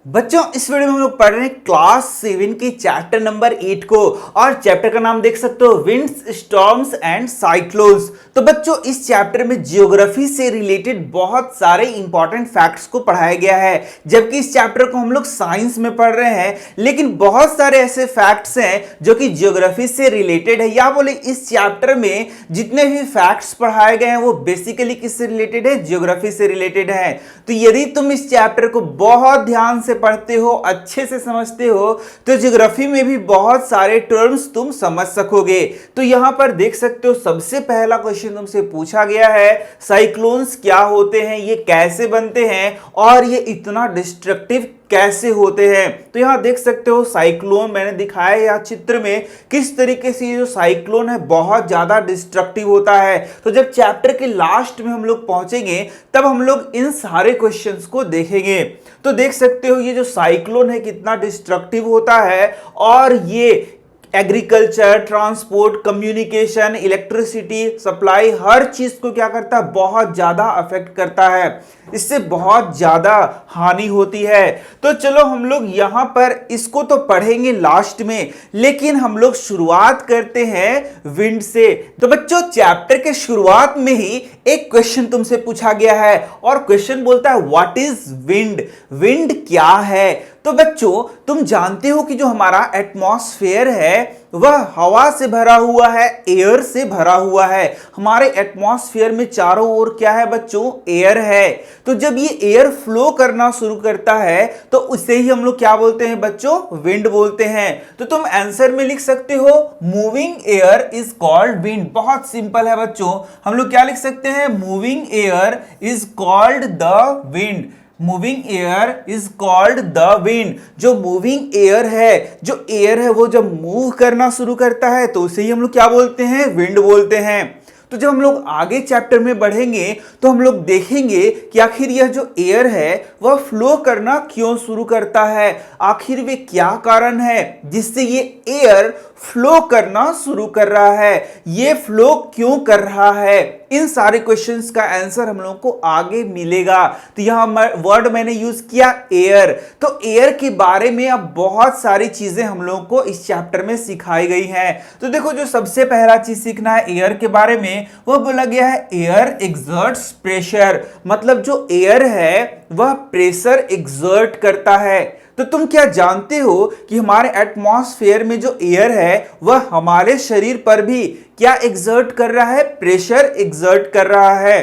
बच्चों इस वीडियो में हम लोग पढ़ रहे हैं क्लास 7 की चैप्टर नंबर 8 को। और चैप्टर का नाम देख सकते हो, विंड्स, स्टॉर्म्स एंड साइक्लोन्स। तो बच्चों इस चैप्टर में जियोग्राफी से रिलेटेड बहुत सारे इंपॉर्टेंट फैक्ट्स को पढ़ाया गया है, जबकि इस चैप्टर को हम लोग साइंस में पढ़ रहे हैं। लेकिन बहुत सारे ऐसे फैक्ट्स हैं जो कि जियोग्राफी से रिलेटेड है, या बोले इस चैप्टर में जितने भी फैक्ट्स पढ़ाए गए हैं वो बेसिकली किससे रिलेटेड है, जियोग्राफी से रिलेटेड है। तो यदि तुम इस चैप्टर को बहुत ध्यान से पढ़ते हो, अच्छे से समझते हो, तो ज्योग्राफी में भी बहुत सारे टर्म्स तुम समझ सकोगे। तो यहां पर देख सकते हो सबसे पहला क्वेश्चन तुमसे पूछा गया है, साइक्लोन्स क्या होते हैं, ये कैसे बनते हैं और ये इतना डिस्ट्रक्टिव कैसे होते हैं। तो यहां देख सकते हो साइक्लोन मैंने दिखाया यहां चित्र में, किस तरीके से ये जो साइक्लोन है बहुत ज्यादा डिस्ट्रक्टिव होता है। तो जब चैप्टर के लास्ट में हम लोग पहुंचेंगे तब हम लोग इन सारे क्वेश्चंस को देखेंगे। तो देख सकते हो ये जो साइक्लोन है कितना डिस्ट्रक्टिव होता है, और ये agriculture, transport, communication, electricity supply, हर चीज को क्या करता है, बहुत ज्यादा अफेक्ट करता है। इससे बहुत ज्यादा हानि होती है। तो चलो हम लोग यहां पर इसको तो पढ़ेंगे लास्ट में, लेकिन हम लोग शुरुआत करते हैं विंड से। तो बच्चों चैप्टर के शुरुआत में ही एक क्वेश्चन तुमसे पूछा गया है, और क्वेश्चन बोलता है व्हाट इज विंड, विंड क्या है। तो बच्चों तुम जानते हो कि जो हमारा एटमॉस्फेयर है वह हवा से भरा हुआ है, एयर से भरा हुआ है। हमारे एटमॉस्फेयर में चारों ओर क्या है बच्चों, एयर है। तो जब ये एयर फ्लो करना शुरू करता है तो उसे ही हम लोग क्या बोलते हैं बच्चों, विंड बोलते हैं। तो तुम आंसर में लिख सकते हो moving air is called wind. बहुत सिंपल है बच्चों, हम लोग क्या लिख सकते हैं, moving air is called the wind. Moving air is called the wind. जो मूविंग एयर है, जो एयर है वो जब मूव करना शुरू करता है तो उसे ही हम लोग क्या बोलते हैं, विंड बोलते हैं। तो जब हम लोग आगे चैप्टर में बढ़ेंगे तो हम लोग देखेंगे कि आखिर यह जो एयर है वह फ्लो करना क्यों शुरू करता है, आखिर वे क्या कारण है जिससे ये एयर फ्लो करना शुरू कर रहा है, ये फ्लो क्यों कर रहा है। इन सारे क्वेश्चंस का आंसर हम लोगों को आगे मिलेगा। तो यहां वर्ड मैंने यूज किया एयर। तो एयर के बारे में अब बहुत सारी चीजें हम लोगों को इस चैप्टर में सिखाई गई हैं। तो देखो जो सबसे पहला चीज सीखना है एयर के बारे में, वह बोला गया है एयर एक्सर्ट्स प्रेशर। मतलब जो एयर है वह प्रेशर एक्सर्ट करता है। तो तुम क्या जानते हो कि हमारे एटमॉस्फेयर में जो एयर है वह हमारे शरीर पर भी क्या एक्सर्ट कर रहा है, प्रेशर एक्सर्ट कर रहा है।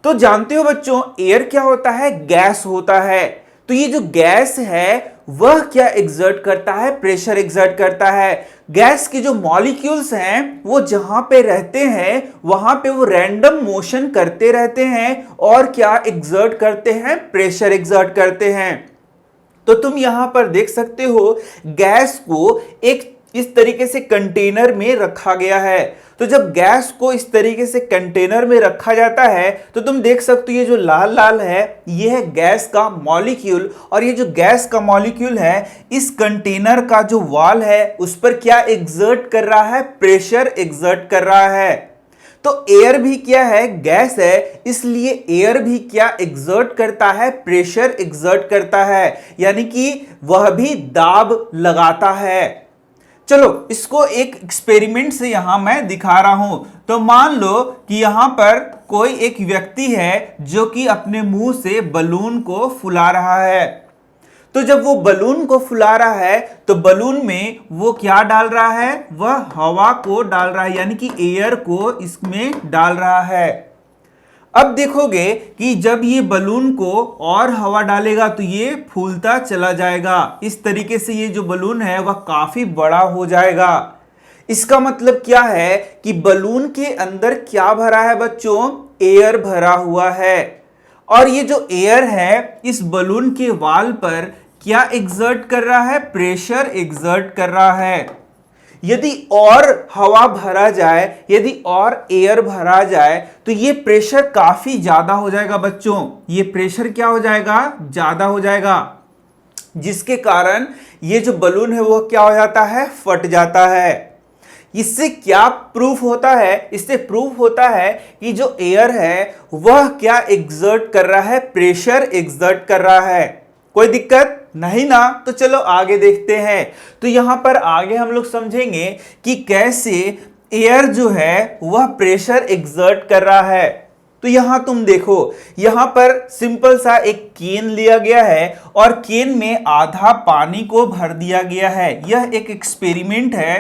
तो जानते हो बच्चों एयर क्या होता है, गैस होता है। तो ये जो गैस है वह क्या एक्सर्ट करता है, प्रेशर एक्सर्ट करता है। गैस के जो मॉलिक्यूल्स हैं वो जहां पे रहते हैं वहां पे वो रैंडम मोशन करते रहते हैं, और क्या एक्सर्ट करते हैं, प्रेशर एक्सर्ट करते हैं। तो तुम यहां पर देख सकते हो गैस को एक इस तरीके से कंटेनर में रखा गया है। तो जब गैस को इस तरीके से कंटेनर में रखा जाता है तो तुम देख सकते हो ये जो लाल लाल है ये है गैस का मॉलिक्यूल, और ये जो गैस का मॉलिक्यूल है इस कंटेनर का जो वॉल है उस पर क्या एक्सर्ट कर रहा है, प्रेशर एक्सर्ट कर रहा है। तो एयर भी क्या है, गैस है, इसलिए एयर भी क्या एक्सर्ट करता है, प्रेशर एक्सर्ट करता है, यानी कि वह भी दाब लगाता है। चलो इसको एक एक्सपेरिमेंट से यहां मैं दिखा रहा हूं। तो मान लो कि यहां पर कोई एक व्यक्ति है जो कि अपने मुंह से बलून को फुला रहा है। तो जब वो बलून को फुला रहा है तो बलून में वो क्या डाल रहा है, वह हवा को डाल रहा है, यानी कि एयर को इसमें डाल रहा है। अब देखोगे कि जब ये बलून को और हवा डालेगा तो ये फूलता चला जाएगा। इस तरीके से ये जो बलून है वह काफी बड़ा हो जाएगा। इसका मतलब क्या है कि बलून के अंदर क्या भरा है बच्चों, एयर भरा हुआ है। और ये जो एयर है इस बलून के वाल पर क्या एक्सर्ट कर रहा है, प्रेशर एक्सर्ट कर रहा है। यदि और हवा भरा जाए, यदि और एयर भरा जाए तो ये प्रेशर काफी ज्यादा हो जाएगा बच्चों। ये प्रेशर क्या हो जाएगा, ज्यादा हो जाएगा, जिसके कारण ये जो बलून है वो क्या हो जाता है, फट जाता है। इससे क्या प्रूफ होता है, इससे प्रूफ होता है कि जो एयर है वह क्या एक्सर्ट कर रहा है, प्रेशर एक्सर्ट कर रहा है। कोई दिक्कत नहीं ना, तो चलो आगे देखते हैं। तो यहां पर आगे हम लोग समझेंगे कि कैसे एयर जो है वह प्रेशर एक्सर्ट कर रहा है। तो यहां तुम देखो, यहां पर सिंपल सा एक केन लिया गया है और केन में आधा पानी को भर दिया गया है। यह एक एक्सपेरिमेंट है।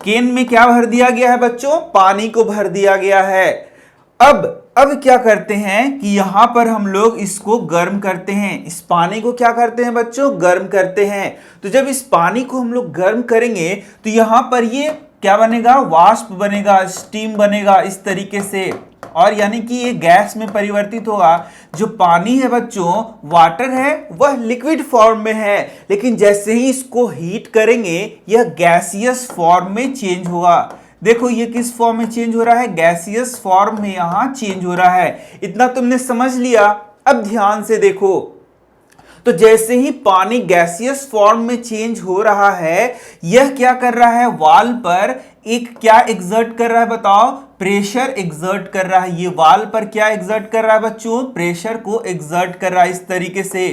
केन में क्या भर दिया गया है बच्चों? पानी को भर दिया गया है। अब क्या करते हैं कि यहां पर हम लोग इसको गर्म करते हैं। इस पानी को क्या करते हैं बच्चों? गर्म करते हैं। तो जब इस पानी को हम लोग गर्म करेंगे तो यहां पर ये क्या बनेगा? वाष्प बनेगा, स्टीम बनेगा इस तरीके से, और यानी कि ये गैस में परिवर्तित होगा। जो पानी है बच्चों, वाटर है, वह लिक्विड फॉर्म में है, लेकिन जैसे ही इसको हीट करेंगे यह गैसियस फॉर्म में चेंज होगा। देखो ये किस फॉर्म में चेंज हो रहा है? गैसियस फॉर्म में यहां चेंज हो रहा है। इतना तुमने समझ लिया। अब ध्यान से देखो, तो जैसे ही पानी गैसियस फॉर्म में चेंज हो रहा है, यह क्या कर रहा है? वाल पर एक क्या एग्जर्ट कर रहा है बताओ? प्रेशर एग्जर्ट कर रहा है। ये वाल पर क्या एग्जर्ट कर रहा है बच्चों? प्रेशर को एग्जर्ट कर रहा है इस तरीके से।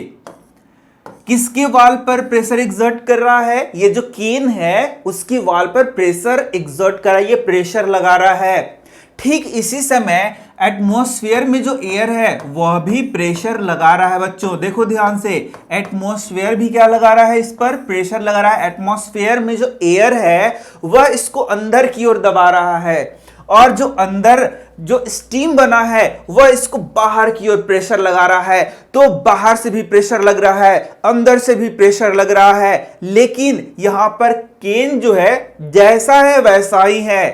किसके वाल पर प्रेशर एग्जर्ट कर रहा है? ये जो केन है उसकी वाल पर प्रेशर एग्जर्ट कर रहा है, ये प्रेशर लगा रहा है। ठीक इसी समय एटमॉस्फेयर में जो एयर है वह भी प्रेशर लगा रहा है बच्चों। देखो ध्यान से, एटमॉस्फेयर भी क्या लगा रहा है? इस पर प्रेशर लगा रहा है। एटमॉस्फेयर में जो एयर है वह इसको अंदर की ओर दबा रहा है, और जो अंदर जो स्टीम बना है वह इसको बाहर की ओर प्रेशर लगा रहा है। तो बाहर से भी प्रेशर लग रहा है, अंदर से भी प्रेशर लग रहा है, लेकिन यहां पर केन जो है जैसा है वैसा ही है।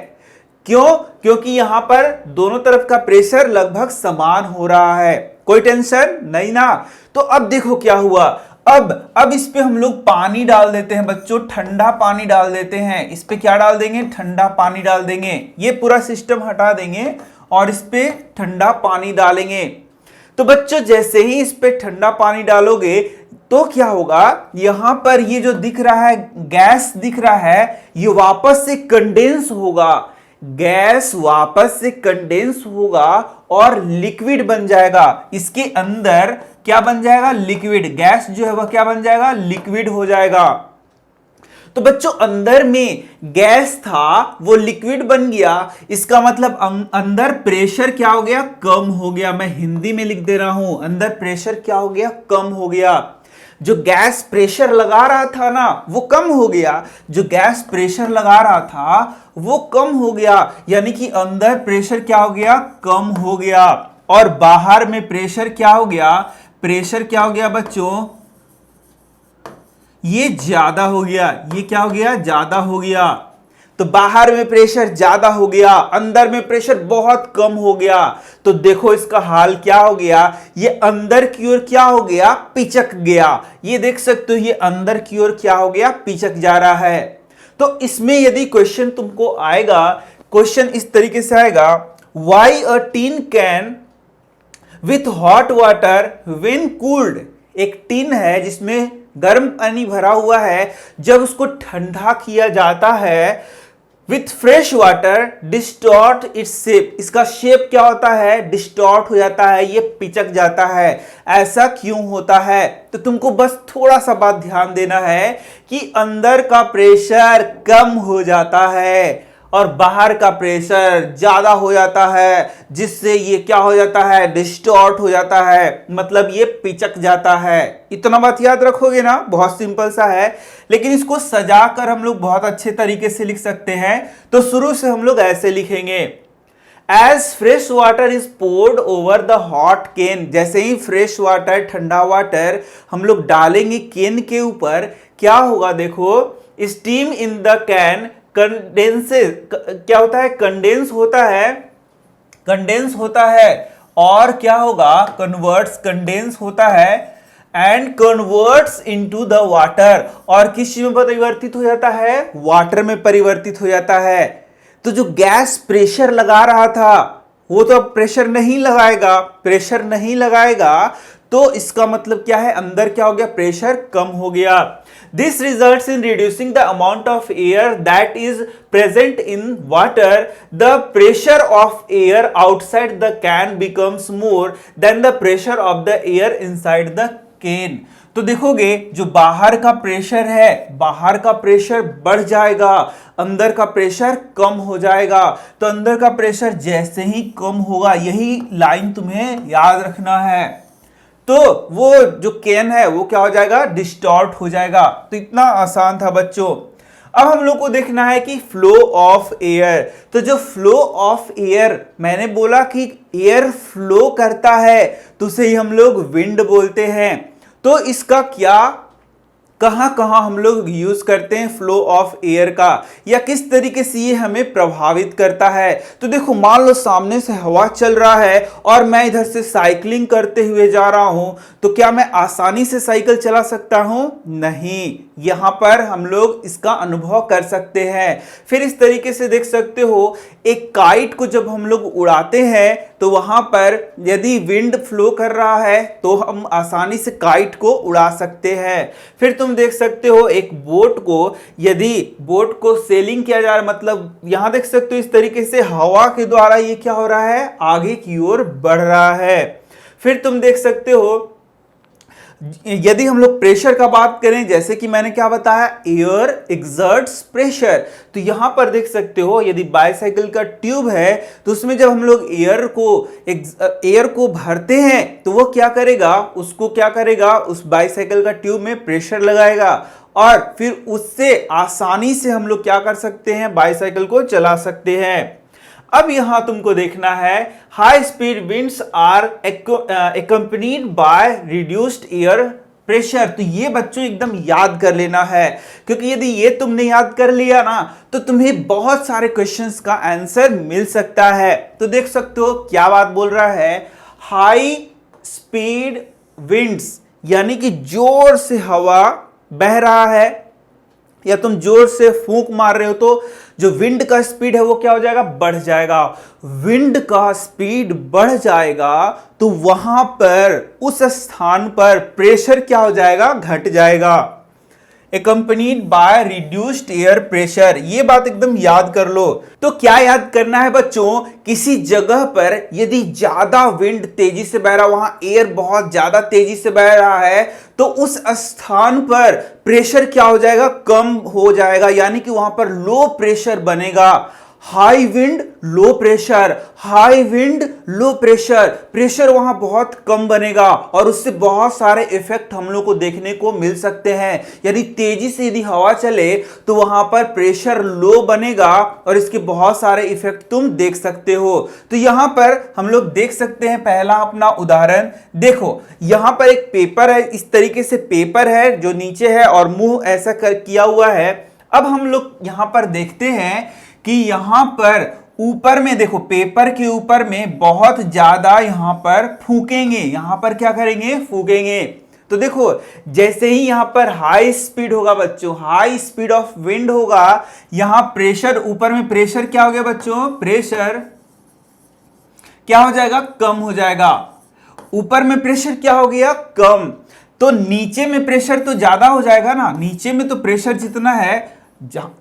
क्यों? क्योंकि यहां पर दोनों तरफ का प्रेशर लगभग समान हो रहा है। कोई टेंशन नहीं ना। तो अब देखो क्या हुआ। अब इस पे हम लोग पानी डाल देते हैं बच्चों, ठंडा पानी डाल देते हैं। इस पे क्या डाल देंगे? ठंडा पानी डाल देंगे। ये पूरा सिस्टम हटा देंगे और इस पे ठंडा पानी डालेंगे। तो बच्चों जैसे ही इस पे ठंडा पानी डालोगे तो क्या होगा? यहां पर ये जो दिख रहा है गैस दिख रहा है, ये वापस से कंडेंस होगा। गैस वापस से कंडेंस होगा और लिक्विड बन जाएगा। इसके अंदर क्या बन जाएगा? लिक्विड। गैस जो है वह क्या बन जाएगा? लिक्विड हो जाएगा। तो बच्चों अंदर में गैस था वो लिक्विड बन गया। इसका मतलब अंदर प्रेशर क्या हो गया? कम हो गया। मैं हिंदी में लिख दे रहा हूं, अंदर प्रेशर क्या हो गया? कम हो गया। जो गैस प्रेशर लगा रहा था ना वो कम हो गया। जो गैस प्रेशर लगा रहा था वो कम हो गया, यानी कि अंदर प्रेशर क्या हो गया? कम हो गया। और बाहर में प्रेशर क्या हो गया? प्रेशर क्या हो गया बच्चों? ये ज्यादा हो गया। ये क्या हो गया? ज्यादा हो गया। तो बाहर में प्रेशर ज्यादा हो गया, अंदर में प्रेशर बहुत कम हो गया। तो देखो इसका हाल क्या हो गया? ये अंदर की ओर क्या हो गया? पिचक गया। ये देख सकते हो, ये अंदर की ओर क्या हो गया? पिचक जा रहा है। तो इसमें यदि क्वेश्चन तुमको आएगा, क्वेश्चन इस तरीके से आएगा, why a tin can with hot water when cooled. एक टीन है जिसमें गर्म पानी भरा हुआ है, जब उसको ठंडा किया जाता है with fresh water distort its shape. इसका शेप क्या होता है? डिस्टॉर्ट हो जाता है, ये पिचक जाता है। ऐसा क्यों होता है? तो तुमको बस थोड़ा सा बात ध्यान देना है कि अंदर का प्रेशर कम हो जाता है और बाहर का प्रेशर ज्यादा हो जाता है, जिससे ये क्या हो जाता है? डिस्टॉर्ट हो जाता है, मतलब ये पिचक जाता है। इतना बात याद रखोगे ना? बहुत सिंपल सा है, लेकिन इसको सजाकर हम लोग बहुत अच्छे तरीके से लिख सकते हैं। तो शुरू से हम लोग ऐसे लिखेंगे, as fresh water is poured over the hot can. जैसे ही फ्रेश वाटर, ठंडा वाटर हम लोग डालेंगे केन के ऊपर, क्या होगा? देखो, steam in the can condenses. क्या होता है? कंडेंस होता है, कंडेंस होता है। और क्या होगा? कन्वर्ट्स, कंडेंस होता है and converts into the water. और किस चीज में परिवर्तित हो जाता है? वाटर में परिवर्तित हो जाता है। तो जो गैस प्रेशर लगा रहा था वो तो अब प्रेशर नहीं लगाएगा। प्रेशर नहीं लगाएगा तो इसका मतलब क्या है? अंदर क्या हो गया? प्रेशर कम हो गया। This results in reducing the amount of air that is present in water. The pressure of air outside the can becomes more than the pressure of the air inside the can. तो देखोगे जो बाहर का pressure है, बाहर का pressure बढ़ जाएगा, अंदर का प्रेशर कम हो जाएगा। तो अंदर का प्रेशर जैसे ही कम होगा, यही लाइन तुम्हें याद रखना है, तो वो जो केन है वो क्या हो जाएगा, डिस्टॉर्ट हो जाएगा। तो इतना आसान था बच्चों। अब हम लोग को देखना है कि फ्लो ऑफ एयर। तो जो फ्लो ऑफ एयर, मैंने बोला कि एयर फ्लो करता है तो उसे ही हम लोग विंड बोलते हैं। तो इसका क्या, कहां कहां हम लोग यूज करते हैं फ्लो ऑफ एयर का, या किस तरीके से ये हमें प्रभावित करता है। तो देखो, मान लो सामने से हवा चल रहा है और मैं इधर से साइकिलिंग करते हुए जा रहा हूं, तो क्या मैं आसानी से साइकिल चला सकता हूं? नहीं, यहां पर हम लोग इसका अनुभव कर सकते हैं। फिर इस तरीके से देख सकते हो, एक काइट को जब हम लोग उड़ाते हैं तो वहां पर यदि विंड फ्लो कर रहा है तो हम आसानी से काइट को उड़ा सकते हैं। फिर तुम देख सकते हो एक बोट को, यदि बोट को सेलिंग किया जा रहा है, मतलब यहां देख सकते हो इस तरीके से हवा के द्वारा ये क्या हो रहा है, आगे की ओर बढ़ रहा है। फिर तुम देख सकते हो यदि हम लोग प्रेशर का बात करें, जैसे कि मैंने क्या बताया, एयर एक्सर्ट्स प्रेशर, तो यहां पर देख सकते हो यदि बाइसाइकिल का ट्यूब है तो उसमें जब हम लोग एयर को भरते हैं तो वो क्या करेगा, उसको क्या करेगा, उस बाइसाइकिल का ट्यूब में प्रेशर लगाएगा और फिर उससे आसानी से हम लोग क्या कर सकते हैं, बाइसाइकिल को चला सकते हैं। अब यहां तुमको देखना है, high speed winds are accompanied by reduced air pressure. तो ये बच्चों एकदम याद कर लेना है, क्योंकि यदि ये तुमने याद कर लिया ना तो तुम्हें बहुत सारे क्वेश्चंस का आंसर मिल सकता है। तो देख सकते हो क्या बात बोल रहा है, हाई स्पीड विंड्स, यानी कि जोर से हवा बह रहा है या तुम जोर से फूंक मार रहे हो तो जो विंड का स्पीड है वो क्या हो जाएगा, बढ़ जाएगा। विंड का स्पीड बढ़ जाएगा तो वहां पर उस स्थान पर प्रेशर क्या हो जाएगा, घट जाएगा। एक्कम्पनीड बाय रिड्यूस्ड एयर प्रेशर, ये बात एकदम याद कर लो। तो क्या याद करना है बच्चों, किसी जगह पर यदि ज्यादा विंड तेजी से बह रहा, वहां एयर बहुत ज्यादा तेजी से बह रहा है, तो उस स्थान पर प्रेशर क्या हो जाएगा, कम हो जाएगा, यानी कि वहां पर लो प्रेशर बनेगा। High wind low pressure, high wind low pressure, pressure वहां बहुत कम बनेगा और उससे बहुत सारे इफेक्ट हम लोग को देखने को मिल सकते हैं। यदि तेजी से यदि हवा चले तो वहां पर प्रेशर लो बनेगा और इसके बहुत सारे इफेक्ट तुम देख सकते हो। तो यहां पर हम लोग देख सकते हैं पहला अपना उदाहरण। देखो यहां पर एक पेपर है, इस तरीके से पेपर है जो नीचे है और मुंह ऐसा किया हुआ है। अब हम लोग यहां पर देखते हैं कि यहां पर ऊपर में देखो, पेपर के ऊपर में बहुत ज्यादा यहां पर फूकेंगे, यहां पर क्या करेंगे, फूकेंगे। तो देखो जैसे ही यहां पर हाई स्पीड होगा बच्चों, हाई स्पीड ऑफ विंड होगा, यहां प्रेशर, ऊपर में प्रेशर क्या हो गया बच्चों, प्रेशर क्या हो जाएगा, कम हो जाएगा। ऊपर में प्रेशर क्या हो गया, कम। तो नीचे में प्रेशर तो ज्यादा हो जाएगा ना, नीचे में तो प्रेशर जितना है,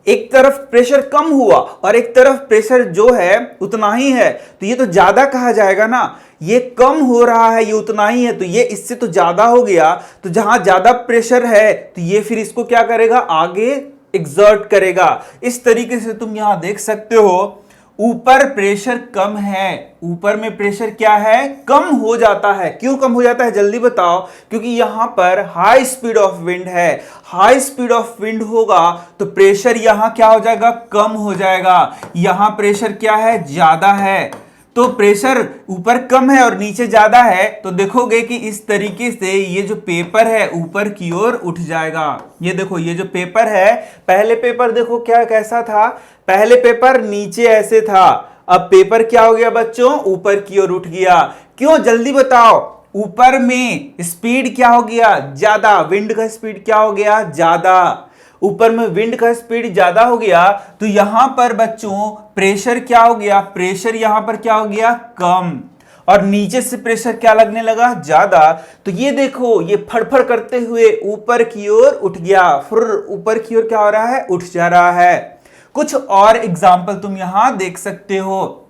एक तरफ प्रेशर कम हुआ और एक तरफ प्रेशर जो है उतना ही है, तो ये तो ज्यादा कहा जाएगा ना। ये कम हो रहा है, ये उतना ही है, तो ये इससे तो ज्यादा हो गया। तो जहां ज्यादा प्रेशर है तो ये फिर इसको क्या करेगा, आगे एक्सर्ट करेगा। इस तरीके से तुम यहां देख सकते हो, ऊपर प्रेशर कम है, ऊपर में प्रेशर क्या है, कम हो जाता है। क्यों कम हो जाता है, जल्दी बताओ। क्योंकि यहां पर हाई स्पीड ऑफ विंड है, हाई स्पीड ऑफ विंड होगा तो प्रेशर यहां क्या हो जाएगा, कम हो जाएगा। यहां प्रेशर क्या है, ज्यादा है, तो प्रेशर ऊपर कम है और नीचे ज्यादा है, तो देखोगे कि इस तरीके से ये जो पेपर है ऊपर की ओर उठ जाएगा। ये देखो, ये जो पेपर है, पहले पेपर देखो क्या कैसा था, पहले पेपर नीचे ऐसे था, अब पेपर क्या हो गया बच्चों, ऊपर की ओर उठ गया। क्यों, जल्दी बताओ। ऊपर में स्पीड क्या हो गया, ज्यादा, विंड का स्पीड क्या हो गया, ज्यादा। ऊपर में विंड का स्पीड ज्यादा हो गया तो यहां पर बच्चों प्रेशर क्या हो गया, प्रेशर यहां पर क्या हो गया, कम, और नीचे से प्रेशर क्या लगने लगा, ज्यादा। तो ये देखो, ये फड़फड़ करते हुए ऊपर की ओर उठ गया, फिर ऊपर की ओर क्या हो रहा है, उठ जा रहा है। कुछ और एग्जाम्पल तुम यहां देख सकते हो।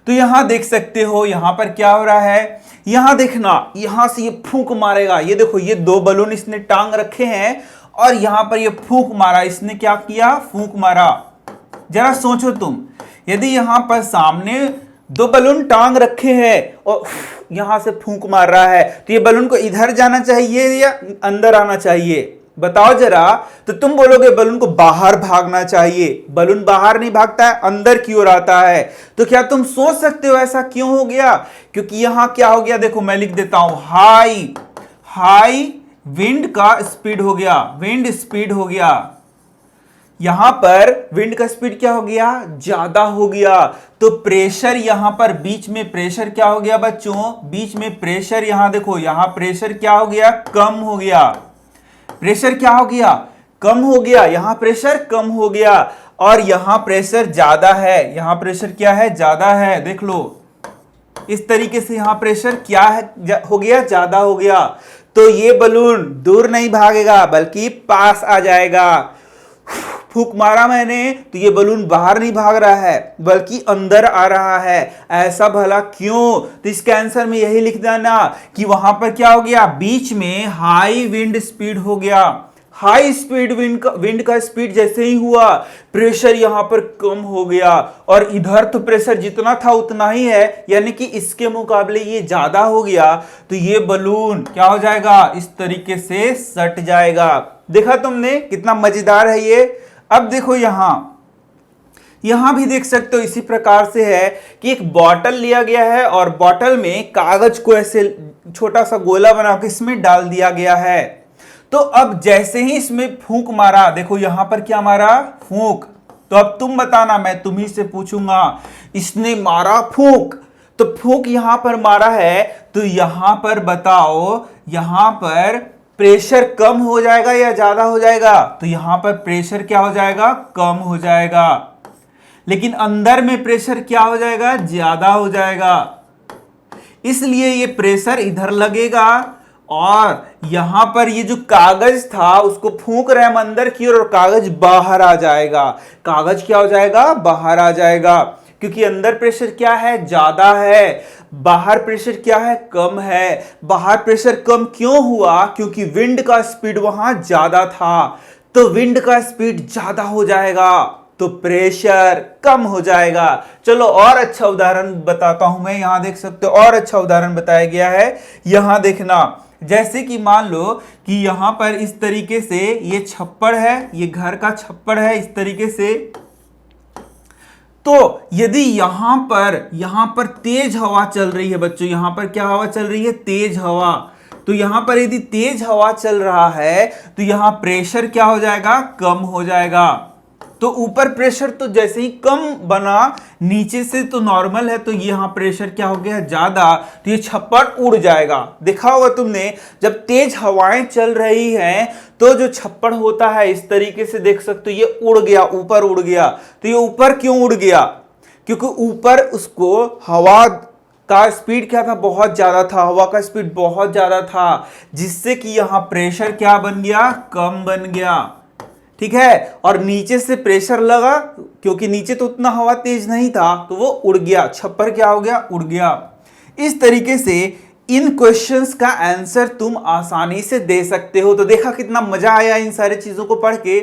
तो यहां देख सकते हो यहां पर क्या हो रहा है, यहां देखना, यहां से ये फूंक मारेगा। ये देखो ये दो बलून इसने टांग रखे हैं और यहां पर ये फूंक मारा। इसने क्या किया, फूंक मारा। जरा सोचो तुम, यदि यहां पर सामने दो बलून टांग रखे हैं और यहां से फूंक मार रहा है, तो ये बलून को इधर जाना चाहिए या अंदर आना चाहिए? बताओ जरा। तो तुम बोलोगे बलून को बाहर भागना चाहिए। बलून बाहर नहीं भागता है, अंदर की ओर आता है। तो क्या तुम सोच सकते हो ऐसा क्यों हो गया? क्योंकि यहां क्या हो गया, देखो मैं लिख देता हूं, हाई विंड का स्पीड हो गया, विंड स्पीड हो गया। यहां पर विंड का स्पीड क्या हो गया, ज्यादा हो गया। तो प्रेशर यहां पर बीच में प्रेशर क्या हो गया बच्चों, बीच में प्रेशर, यहां देखो यहां प्रेशर क्या हो गया, कम हो गया। प्रेशर क्या हो गया, कम हो गया। यहां प्रेशर कम हो गया और यहां प्रेशर ज्यादा है। यहां प्रेशर क्या है, ज्यादा है। देख लो इस तरीके से यहां प्रेशर क्या है, हो गया, ज्यादा हो गया। तो ये बलून दूर नहीं भागेगा बल्कि पास आ जाएगा। फूंक मारा मैंने तो ये बलून बाहर नहीं भाग रहा है बल्कि अंदर आ रहा है। ऐसा भला क्यों? तो इसका आंसर में यही लिख देना कि वहां पर क्या हो गया, बीच में हाई विंड स्पीड हो गया। हाई स्पीड विंड का स्पीड जैसे ही हुआ, प्रेशर यहां पर कम हो गया और इधर तो प्रेशर जितना था उतना ही है, यानी कि इसके मुकाबले ये ज्यादा हो गया। तो ये बलून क्या हो जाएगा, इस तरीके से सट जाएगा। देखा तुमने कितना मजेदार है ये। अब देखो यहां भी देख सकते हो इसी प्रकार से है कि एक बॉटल लिया गया है और बॉटल में कागज को ऐसे छोटा सा गोला बना के इसमें डाल दिया गया है। तो अब जैसे ही इसमें फूंक मारा, देखो यहां पर क्या मारा, फूंक। तो अब तुम बताना, मैं तुम्ही से पूछूंगा, इसने मारा फूंक, तो फूंक यहां पर मारा है, तो यहां पर बताओ यहां पर प्रेशर कम हो जाएगा या ज्यादा हो जाएगा? तो यहां पर प्रेशर क्या हो जाएगा, कम हो जाएगा। लेकिन अंदर में प्रेशर क्या हो जाएगा, ज्यादा हो जाएगा। इसलिए ये प्रेशर इधर लगेगा और यहां पर ये जो कागज था उसको फूंक रहे हम अंदर की ओर और कागज बाहर आ जाएगा। कागज क्या हो जाएगा, बाहर आ जाएगा, क्योंकि अंदर प्रेशर क्या है, ज्यादा है, बाहर प्रेशर क्या है, कम है। बाहर प्रेशर कम क्यों हुआ, क्योंकि विंड का स्पीड वहां ज्यादा था। तो विंड का स्पीड ज्यादा हो जाएगा तो प्रेशर कम हो जाएगा। चलो और अच्छा उदाहरण बताता हूं मैं। यहां देख सकते हो और अच्छा उदाहरण बताया गया है। यहां देखना, जैसे कि मान लो कि यहां पर इस तरीके से ये छप्पड़ है, ये घर का छप्पड़ है इस तरीके से। तो यदि यहां पर तेज हवा चल रही है बच्चों, यहां पर क्या हवा चल रही है, तेज हवा। तो यहां पर यदि तेज हवा चल रहा है तो यहां प्रेशर क्या हो जाएगा, कम हो जाएगा। तो ऊपर प्रेशर तो जैसे ही कम बना, नीचे से तो नॉर्मल है, तो यहां प्रेशर क्या हो गया, ज्यादा। तो ये छप्पड़ उड़ जाएगा। देखा होगा तुमने, जब तेज हवाएं चल रही हैं तो जो छप्पड़ होता है इस तरीके से देख सकते हो, ये उड़ गया, ऊपर उड़ गया। तो ये ऊपर क्यों उड़ गया, क्योंकि ऊपर उसको हवा का स्पीड क्या था, बहुत ज्यादा था, हवा का स्पीड बहुत ज्यादा था, जिससे कि यहां प्रेशर क्या बन गया, कम बन गया। ठीक है, और नीचे से प्रेशर लगा, क्योंकि नीचे तो उतना हवा तेज नहीं था, तो वो उड़ गया, छप्पर क्या हो गया, उड़ गया। इस तरीके से इन क्वेश्चंस का आंसर तुम आसानी से दे सकते हो। तो देखा कितना मजा आया इन सारी चीजों को पढ़ के।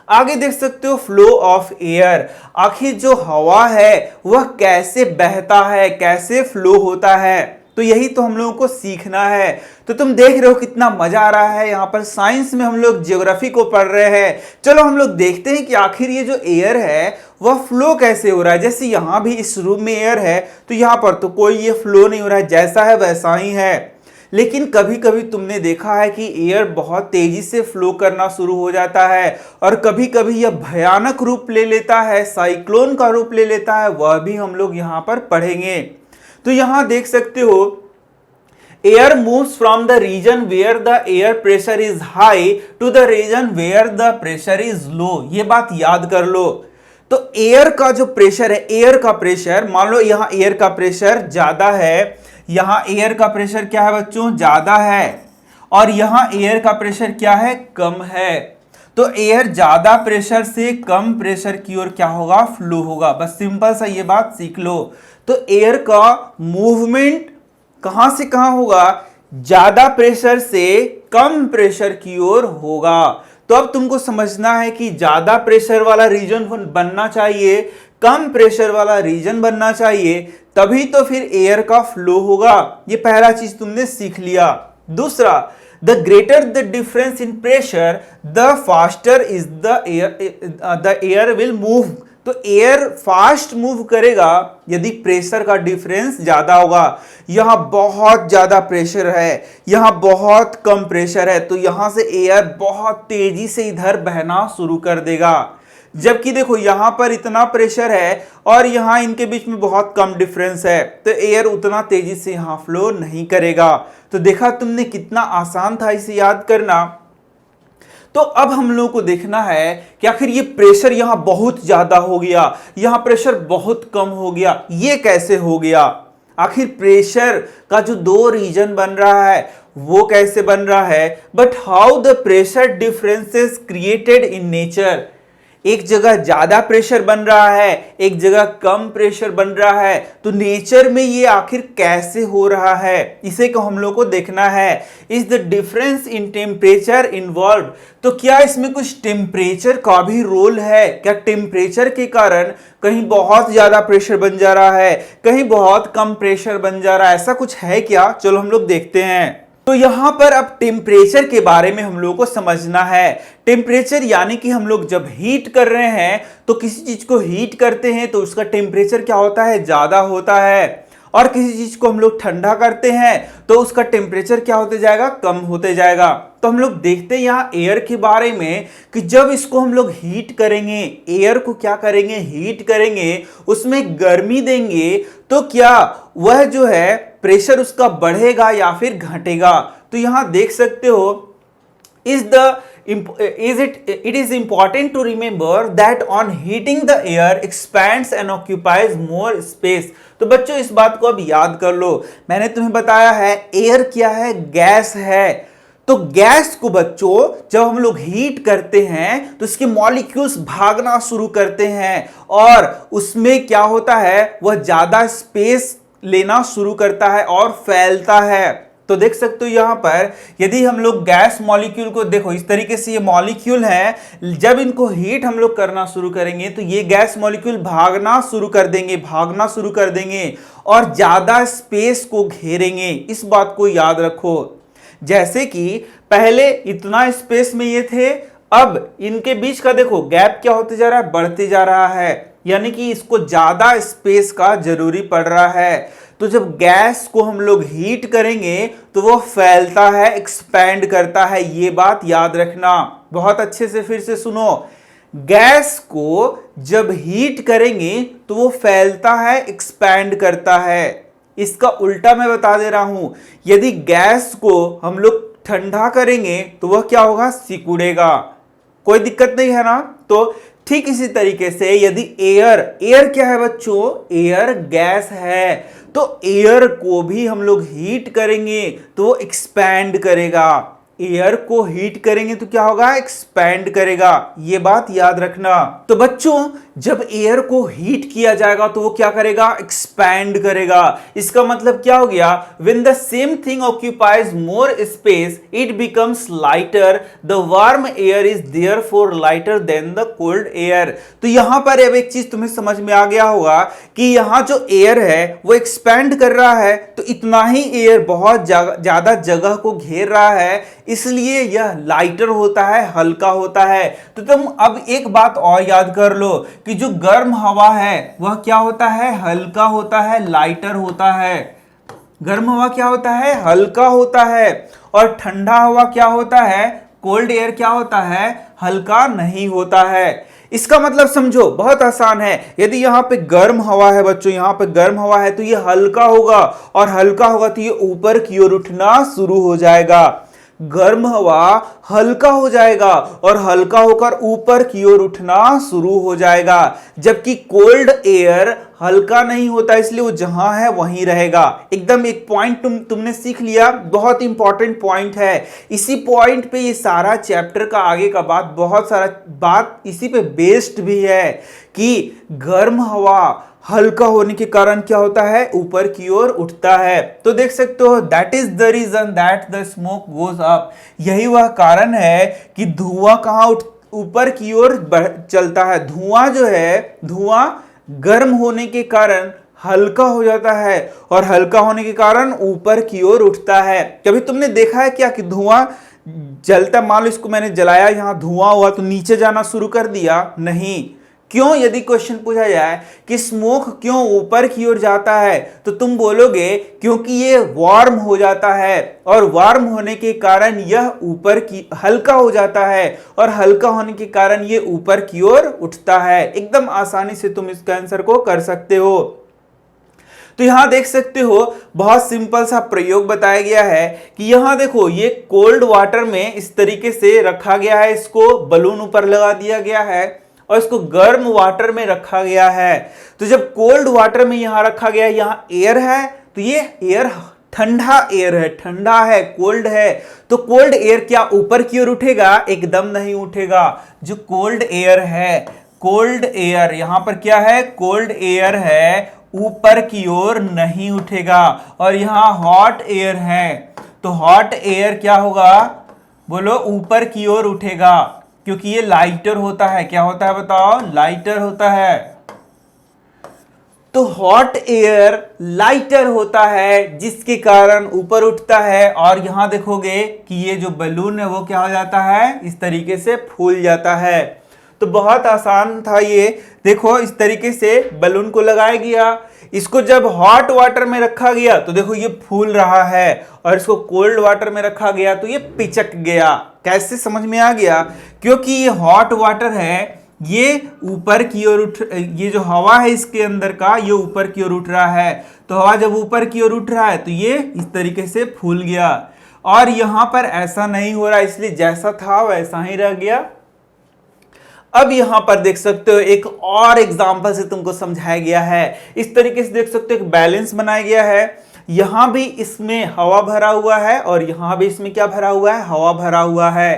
आगे देख सकते हो फ्लो ऑफ एयर, आखिर जो हवा है वह कैसे बहता है, कैसे फ्लो होता है। तो यही तो हम लोगों को सीखना है। तो तुम देख रहे हो कितना मजा आ रहा है। यहाँ पर साइंस में हम लोग ज्योग्राफी को पढ़ रहे हैं। चलो हम लोग देखते हैं कि आखिर ये जो एयर है वह फ्लो कैसे हो रहा है। जैसे यहाँ भी इस रूम में एयर है, तो यहाँ पर तो कोई ये फ्लो नहीं हो रहा है, जैसा है वैसा ही है। लेकिन कभी कभी तुमने देखा है कि एयर बहुत तेजी से फ्लो करना शुरू हो जाता है और कभी कभी यह भयानक रूप ले लेता है, साइक्लोन का रूप ले लेता है, वह भी हम लोग यहाँ पर पढ़ेंगे। तो यहां देख सकते हो, air moves from the region where the air pressure is high to the region where the pressure is low. ये बात याद कर लो। तो एयर का जो प्रेशर है, एयर का प्रेशर, मान लो यहां एयर का प्रेशर ज्यादा है, यहां एयर का प्रेशर क्या है बच्चों, ज्यादा है, और यहां एयर का प्रेशर क्या है, कम है। तो एयर ज्यादा प्रेशर से कम प्रेशर की ओर क्या होगा, फ्लो होगा। बस सिंपल सा ये बात सीख लो। तो एयर का मूवमेंट कहां से कहां होगा, ज्यादा प्रेशर से कम प्रेशर की ओर होगा। तो अब तुमको समझना है कि ज्यादा प्रेशर वाला रीजन बनना चाहिए, कम प्रेशर वाला रीजन बनना चाहिए, तभी तो फिर एयर का फ्लो होगा। ये पहला चीज तुमने सीख लिया। दूसरा, the greater the difference in pressure the faster is the air will move. तो एयर फास्ट मूव करेगा यदि प्रेशर का डिफरेंस ज्यादा होगा। यहां बहुत ज्यादा प्रेशर है, यहां बहुत कम प्रेशर है, तो यहां से एयर बहुत तेजी से इधर बहना शुरू कर देगा। जबकि देखो यहां पर इतना प्रेशर है और यहां इनके बीच में बहुत कम डिफरेंस है, तो एयर उतना तेजी से यहां फ्लो नहीं करेगा। तो देखा तुमने कितना आसान था इसे याद करना। तो अब हम लोगों को देखना है कि आखिर ये प्रेशर यहां बहुत ज्यादा हो गया, यहां प्रेशर बहुत कम हो गया, ये कैसे हो गया। आखिर प्रेशर का जो दो रीजन बन रहा है वो कैसे बन रहा है, but how the pressure differences created in nature. एक जगह ज्यादा प्रेशर बन रहा है, एक जगह कम प्रेशर बन रहा है, तो नेचर में ये आखिर कैसे हो रहा है, इसे को हम लोग को देखना है। Is the difference in temperature involve. तो क्या इसमें कुछ टेम्परेचर का भी रोल है, क्या टेम्परेचर के कारण कहीं बहुत ज्यादा प्रेशर बन जा रहा है, कहीं बहुत कम प्रेशर बन जा रहा है, ऐसा कुछ है क्या। चलो हम लोग देखते हैं। तो यहां पर अब टेम्परेचर के बारे में हम लोगों को समझना है। टेम्परेचर यानी कि हम लोग जब हीट कर रहे हैं तो किसी चीज को हीट करते हैं तो उसका टेम्परेचर क्या होता है, ज्यादा होता है, और किसी चीज को हम लोग ठंडा करते हैं तो उसका टेम्परेचर क्या होते जाएगा, कम होते जाएगा। तो हम लोग देखते हैं यहाँ एयर के बारे में कि जब इसको हम लोग हीट करेंगे, एयर को क्या करेंगे, हीट करेंगे, उसमें गर्मी देंगे, तो क्या वह जो है प्रेशर उसका बढ़ेगा या फिर घटेगा। तो यहां देख सकते हो, it is important to remember that on heating the air expands and occupies more space। तो बच्चों इस बात को अब याद कर लो। मैंने तुम्हें बताया है एयर क्या है, गैस है। तो गैस को बच्चों जब हम लोग हीट करते हैं तो इसके मॉलिक्यूल्स भागना शुरू करते हैं और उसमें क्या होता है, वह ज्यादा स्पेस लेना शुरू करता है और फैलता है। तो देख सकते हो यहां पर यदि हम लोग गैस मॉलिक्यूल को देखो, इस तरीके से ये मॉलिक्यूल है, जब इनको हीट हम लोग करना शुरू करेंगे तो ये गैस मॉलिक्यूल भागना शुरू कर देंगे और ज्यादा स्पेस को घेरेंगे। इस बात को याद रखो। जैसे कि पहले इतना स्पेस में ये थे, अब इनके बीच का देखो गैप क्या होते जा रहा है, बढ़ते जा रहा है, यानी कि इसको ज्यादा स्पेस का जरूरी पड़ रहा है। तो जब गैस को हम लोग हीट करेंगे तो वो फैलता है, एक्सपैंड करता है। ये बात याद रखना बहुत अच्छे से, फिर से सुनो। गैस को जब हीट करेंगे तो वो फैलता है, एक्सपैंड करता है। इसका उल्टा मैं बता दे रहा हूं, यदि गैस को हम लोग ठंडा करेंगे तो वह क्या होगा, सिकुड़ेगा। कोई दिक्कत नहीं है ना। तो ठीक इसी तरीके से यदि एयर क्या है बच्चों, एयर गैस है, तो एयर को भी हम लोग हीट करेंगे तो वो एक्सपैंड करेगा। एयर को हीट करेंगे तो क्या होगा, एक्सपैंड करेगा। ये बात याद रखना। तो बच्चों जब एयर को हीट किया जाएगा तो वो क्या करेगा, एक्सपैंड करेगा। इसका मतलब क्या हो गया, when the same thing occupies more space it becomes lighter, the warm air is therefore lighter than the cold air. तो यहां पर अब एक चीज तुम्हें समझ में आ गया होगा कि यहां जो एयर है वो एक्सपैंड कर रहा है, तो इतना ही एयर बहुत ज्यादा जगह को घेर रहा है, इसलिए यह लाइटर होता है, हल्का होता है। तो तुम अब एक बात और याद कर लो कि जो गर्म हवा है वह क्या होता है, हल्का होता है, लाइटर होता है। गर्म हवा क्या होता है, हल्का होता है, और ठंडा हवा क्या होता है, कोल्ड एयर क्या होता है, हल्का नहीं होता है। इसका मतलब समझो, बहुत आसान है। यदि यहां पे गर्म हवा है बच्चों, यहां पे गर्म हवा है तो ये हल्का होगा, और हल्का होगा तो ये ऊपर की ओर उठना शुरू हो जाएगा। गर्म हवा हल्का हो जाएगा और हल्का होकर ऊपर की ओर उठना शुरू हो जाएगा, जबकि कोल्ड एयर हल्का नहीं होता, इसलिए वो जहां है वहीं रहेगा। एकदम एक पॉइंट तुमने सीख लिया, बहुत इंपॉर्टेंट पॉइंट है। इसी पॉइंट पे ये सारा चैप्टर का आगे का बहुत सारा बात इसी पे बेस्ड भी है कि गर्म हवा हल्का होने के कारण क्या होता है, ऊपर की ओर उठता है। तो देख सकते हो that is the reason that the smoke goes up. यही वह कारण है कि धुआं कहां ऊपर की ओर चलता है। धुआं जो है, धुआं गर्म होने के कारण हल्का हो जाता है और हल्का होने के कारण ऊपर की ओर उठता है। कभी तुमने देखा है क्या कि धुआं जलता, मान लो इसको मैंने जलाया, यहां धुआं हुआ तो नीचे जाना शुरू कर दिया? नहीं। क्यों? यदि क्वेश्चन पूछा जाए कि स्मोक क्यों ऊपर की ओर जाता है, तो तुम बोलोगे क्योंकि ये वार्म हो जाता है और वार्म होने के कारण यह ऊपर की हल्का हो जाता है और हल्का होने के कारण ये ऊपर की ओर उठता है। एकदम आसानी से तुम इसका आंसर को कर सकते हो। तो यहां देख सकते हो बहुत सिंपल सा प्रयोग बताया गया है कि यहां देखो ये कोल्ड वाटर में इस तरीके से रखा गया है, इसको बलून ऊपर लगा दिया गया है और इसको गर्म वाटर में रखा गया है। तो जब कोल्ड वाटर में यहां रखा गया है, यहां एयर है, तो ये एयर ठंडा एयर है, ठंडा है, कोल्ड है। तो कोल्ड एयर क्या ऊपर की ओर उठेगा? एकदम नहीं उठेगा। जो कोल्ड एयर है, कोल्ड एयर यहां पर क्या है, कोल्ड एयर है, ऊपर की ओर नहीं उठेगा। और यहां हॉट एयर है, तो हॉट एयर क्या होगा, बोलो ऊपर की ओर उठेगा, क्योंकि ये लाइटर होता है। क्या होता है बताओ? लाइटर होता है। तो हॉट एयर लाइटर होता है, जिसके कारण ऊपर उठता है। और यहां देखोगे कि ये जो बलून है वो क्या हो जाता है, इस तरीके से फूल जाता है। तो बहुत आसान था ये। देखो इस तरीके से बलून को लगाया गया, इसको जब हॉट वाटर में रखा गया तो देखो ये फूल रहा है, और इसको कोल्ड वाटर में रखा गया तो ये पिचक गया। कैसे? समझ में आ गया? क्योंकि ये हॉट वाटर है, ये ऊपर की ओर उठ, ये जो हवा है इसके अंदर का, ये ऊपर की ओर उठ रहा है। तो हवा जब ऊपर की ओर उठ रहा है तो ये इस तरीके से फूल गया। और यहां पर ऐसा नहीं हो रहा, इसलिए जैसा था वैसा ही रह गया। अब यहां पर देख सकते हो एक और एग्जांपल से तुमको समझाया गया है। इस तरीके से देख सकते हो एक बैलेंस बनाया गया है। यहां भी इसमें हवा भरा हुआ है और यहां भी इसमें क्या भरा हुआ है, हवा भरा हुआ है।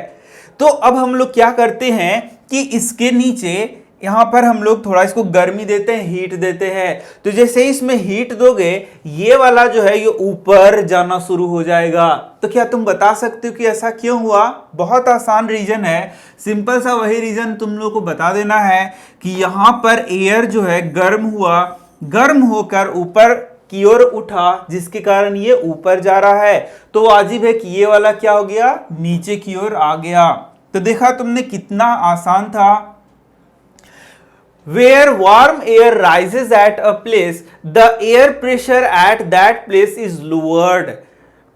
तो अब हम लोग क्या करते हैं कि इसके नीचे यहां पर हम लोग थोड़ा इसको गर्मी देते हैं, हीट देते हैं। तो जैसे ही इसमें हीट दोगे, ये वाला जो है ये ऊपर जाना शुरू हो जाएगा। तो क्या तुम बता सकते हो कि ऐसा क्यों हुआ? बहुत आसान रीजन है, सिंपल सा वही रीजन तुम लोग को बता देना है कि यहां पर एयर जो है गर्म हुआ, गर्म होकर ऊपर की ओर उठा, जिसके कारण ये ऊपर जा रहा है। तो वाजिब है कि ये वाला क्या हो गया, नीचे की ओर आ गया। तो देखा तुमने कितना आसान था। Where warm air rises at a place, the air pressure at that place is lowered.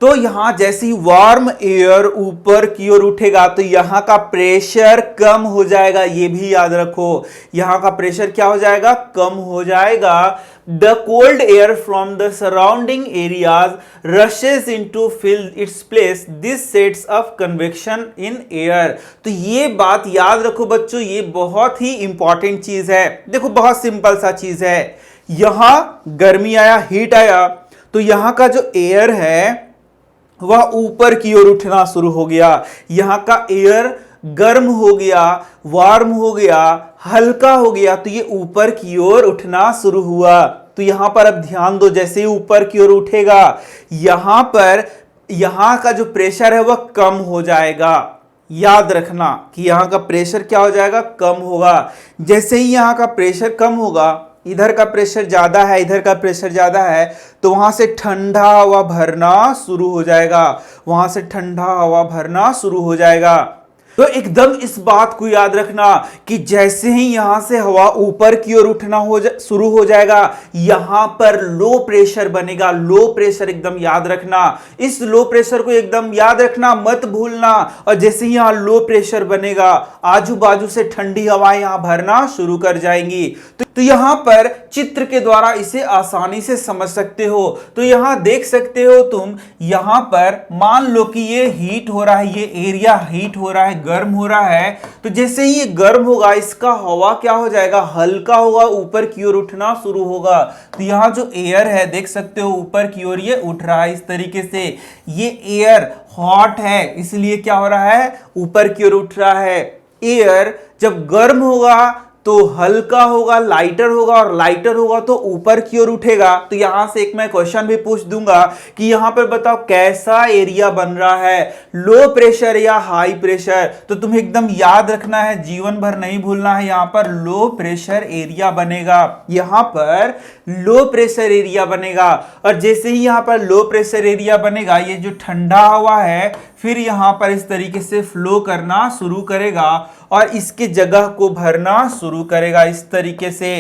तो यहां जैसे ही वार्म एयर ऊपर की ओर उठेगा तो यहां का प्रेशर कम हो जाएगा। ये भी याद रखो, यहां का प्रेशर क्या हो जाएगा, कम हो जाएगा। The cold air from the surrounding areas rashes into fill its place, this sets up convection in air. तो ये बात याद रखो बच्चों, ये बहुत ही इंपॉर्टेंट चीज है। देखो बहुत सिंपल सा चीज है, यहां गर्मी आया, हीट आया, तो यहां का जो एयर है वह ऊपर की ओर उठना शुरू हो गया। यहां का एयर गर्म हो गया, वार्म हो गया, हल्का हो गया, तो ये ऊपर की ओर उठना शुरू हुआ। तो यहां पर अब ध्यान दो, जैसे ही ऊपर की ओर उठेगा यहां पर यहां का जो प्रेशर है वह कम हो जाएगा। याद रखना कि यहां का प्रेशर क्या हो जाएगा, कम होगा। जैसे ही यहां का प्रेशर कम होगा, इधर का प्रेशर ज्यादा है, इधर का प्रेशर ज्यादा है, तो वहां से ठंडा हवा भरना शुरू हो जाएगा, वहां से ठंडा हवा भरना शुरू हो जाएगा। तो एकदम इस बात को याद रखना कि जैसे ही यहां से हवा ऊपर की ओर उठना शुरू हो जाएगा, यहां पर लो प्रेशर बनेगा। लो प्रेशर एकदम याद रखना, इस लो प्रेशर को एकदम याद रखना, मत भूलना। और जैसे ही यहां लो प्रेशर बनेगा, आजू बाजू से ठंडी हवाएं यहां भरना शुरू कर जाएंगी। तो यहां पर चित्र के द्वारा इसे आसानी से समझ सकते हो। तो यहां देख सकते हो तुम, यहां पर मान लो कि ये हीट हो रहा है, ये एरिया हीट हो रहा है, गर्म हो रहा है। तो जैसे ही ये गर्म होगा, इसका हवा क्या हो जाएगा, हल्का होगा, ऊपर की ओर उठना शुरू होगा। तो यहां जो एयर है देख सकते हो ऊपर की ओर ये उठ रहा है इस तरीके से। ये एयर हॉट है, इसलिए क्या हो रहा है, ऊपर की ओर उठ रहा है। एयर जब गर्म होगा तो हल्का होगा, लाइटर होगा, और लाइटर होगा तो ऊपर की ओर उठेगा। तो यहां से एक मैं क्वेश्चन भी पूछ दूंगा कि यहां पर बताओ कैसा एरिया बन रहा है, लो प्रेशर या हाई प्रेशर। तो तुम्हें एकदम याद रखना है, जीवन भर नहीं भूलना है, यहां पर लो प्रेशर एरिया बनेगा। यहां पर लो प्रेशर एरिया बनेगा। और जैसे ही यहां पर लो प्रेशर एरिया बनेगा, ये जो ठंडा हवा है फिर यहां पर इस तरीके से फ्लो करना शुरू करेगा और इसके जगह को भरना शुरू करेगा इस तरीके से।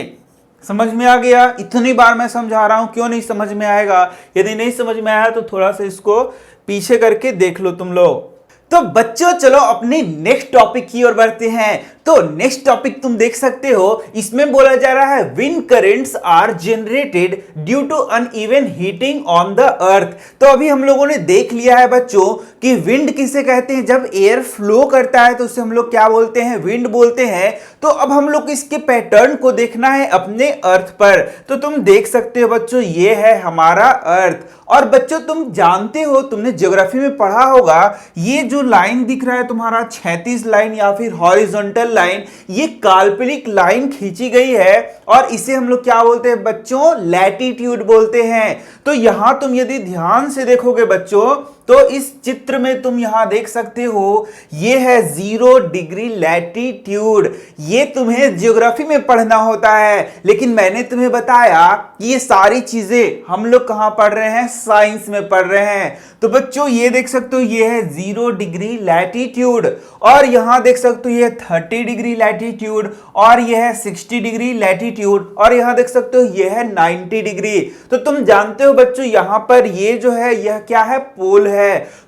समझ में आ गया? इतनी बार मैं समझा रहा हूं, क्यों नहीं समझ में आएगा? यदि नहीं समझ में आया तो थोड़ा सा इसको पीछे करके देख लो तुम लोग। तो बच्चों चलो अपने नेक्स्ट टॉपिक की ओर बढ़ते हैं। तो नेक्स्ट टॉपिक तुम देख सकते हो, इसमें बोला जा रहा है wind currents are generated due to uneven heating on the earth. तो अभी हम लोगों ने देख लिया है बच्चों कि विंड किसे कहते हैं, जब एयर फ्लो करता है तो उसे हम लोग क्या बोलते हैं, विंड बोलते हैं। तो अब हम लोग इसके पैटर्न को देखना है अपने अर्थ पर। तो तुम देख सकते हो बच्चों, ये है हमारा अर्थ। और बच्चों तुम जानते हो, तुमने ज्योग्राफी में पढ़ा होगा, ये जो लाइन दिख रहा है तुम्हारा क्षैतिज लाइन या फिर हॉरिजॉन्टल लाइन, ये काल्पनिक लाइन खींची गई है और इसे हम लोग क्या बोलते हैं बच्चों, लैटिट्यूड बोलते हैं। तो यहां तुम यदि ध्यान से देखोगे बच्चों, तो इस चित्र में तुम यहां देख सकते हो, ये है 0 डिग्री लैटिट्यूड। ये तुम्हें ज्योग्राफी में पढ़ना होता है, लेकिन मैंने तुम्हें बताया कि ये सारी चीजें हम लोग कहां पढ़ रहे हैं, साइंस में पढ़ रहे हैं। तो बच्चों ये देख सकते हो, ये है 0 डिग्री लैटिट्यूड, और यहां देख सकते हो ये 30 डिग्री लैटिट्यूड, और यह है 60 डिग्री लैटिट्यूड, और यहां देख सकते हो ये है 90 डिग्री। तो तुम जानते हो बच्चों, यहां पर ये जो है यह क्या है, पोल है।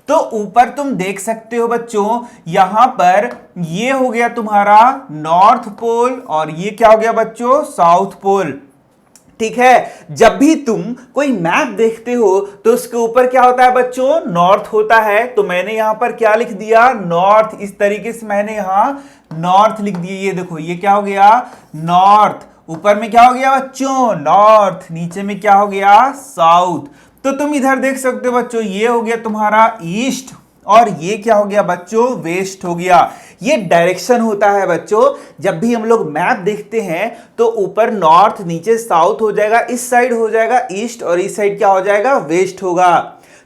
तो ऊपर तुम देख सकते हो बच्चों, यहां पर ये हो गया तुम्हारा नॉर्थ पोल, और ये क्या हो गया बच्चों, साउथ पोल। ठीक है, जब भी तुम कोई मैप देखते हो तो उसके ऊपर क्या होता है बच्चों, नॉर्थ होता है। तो मैंने यहां पर क्या लिख दिया, नॉर्थ। इस तरीके से मैंने यहां नॉर्थ लिख दिया। ये देखो, ये क्या हो गया, नॉर्थ। ऊपर में क्या हो गया बच्चों, नॉर्थ। नीचे में क्या हो गया, साउथ। तो तुम इधर देख सकते हो बच्चों, ये हो गया तुम्हारा ईस्ट, और ये क्या हो गया बच्चों, वेस्ट हो गया। ये डायरेक्शन होता है बच्चों। जब भी हम लोग मैप देखते हैं तो ऊपर नॉर्थ, नीचे साउथ हो जाएगा, इस साइड हो जाएगा ईस्ट, और इस साइड क्या हो जाएगा, वेस्ट होगा।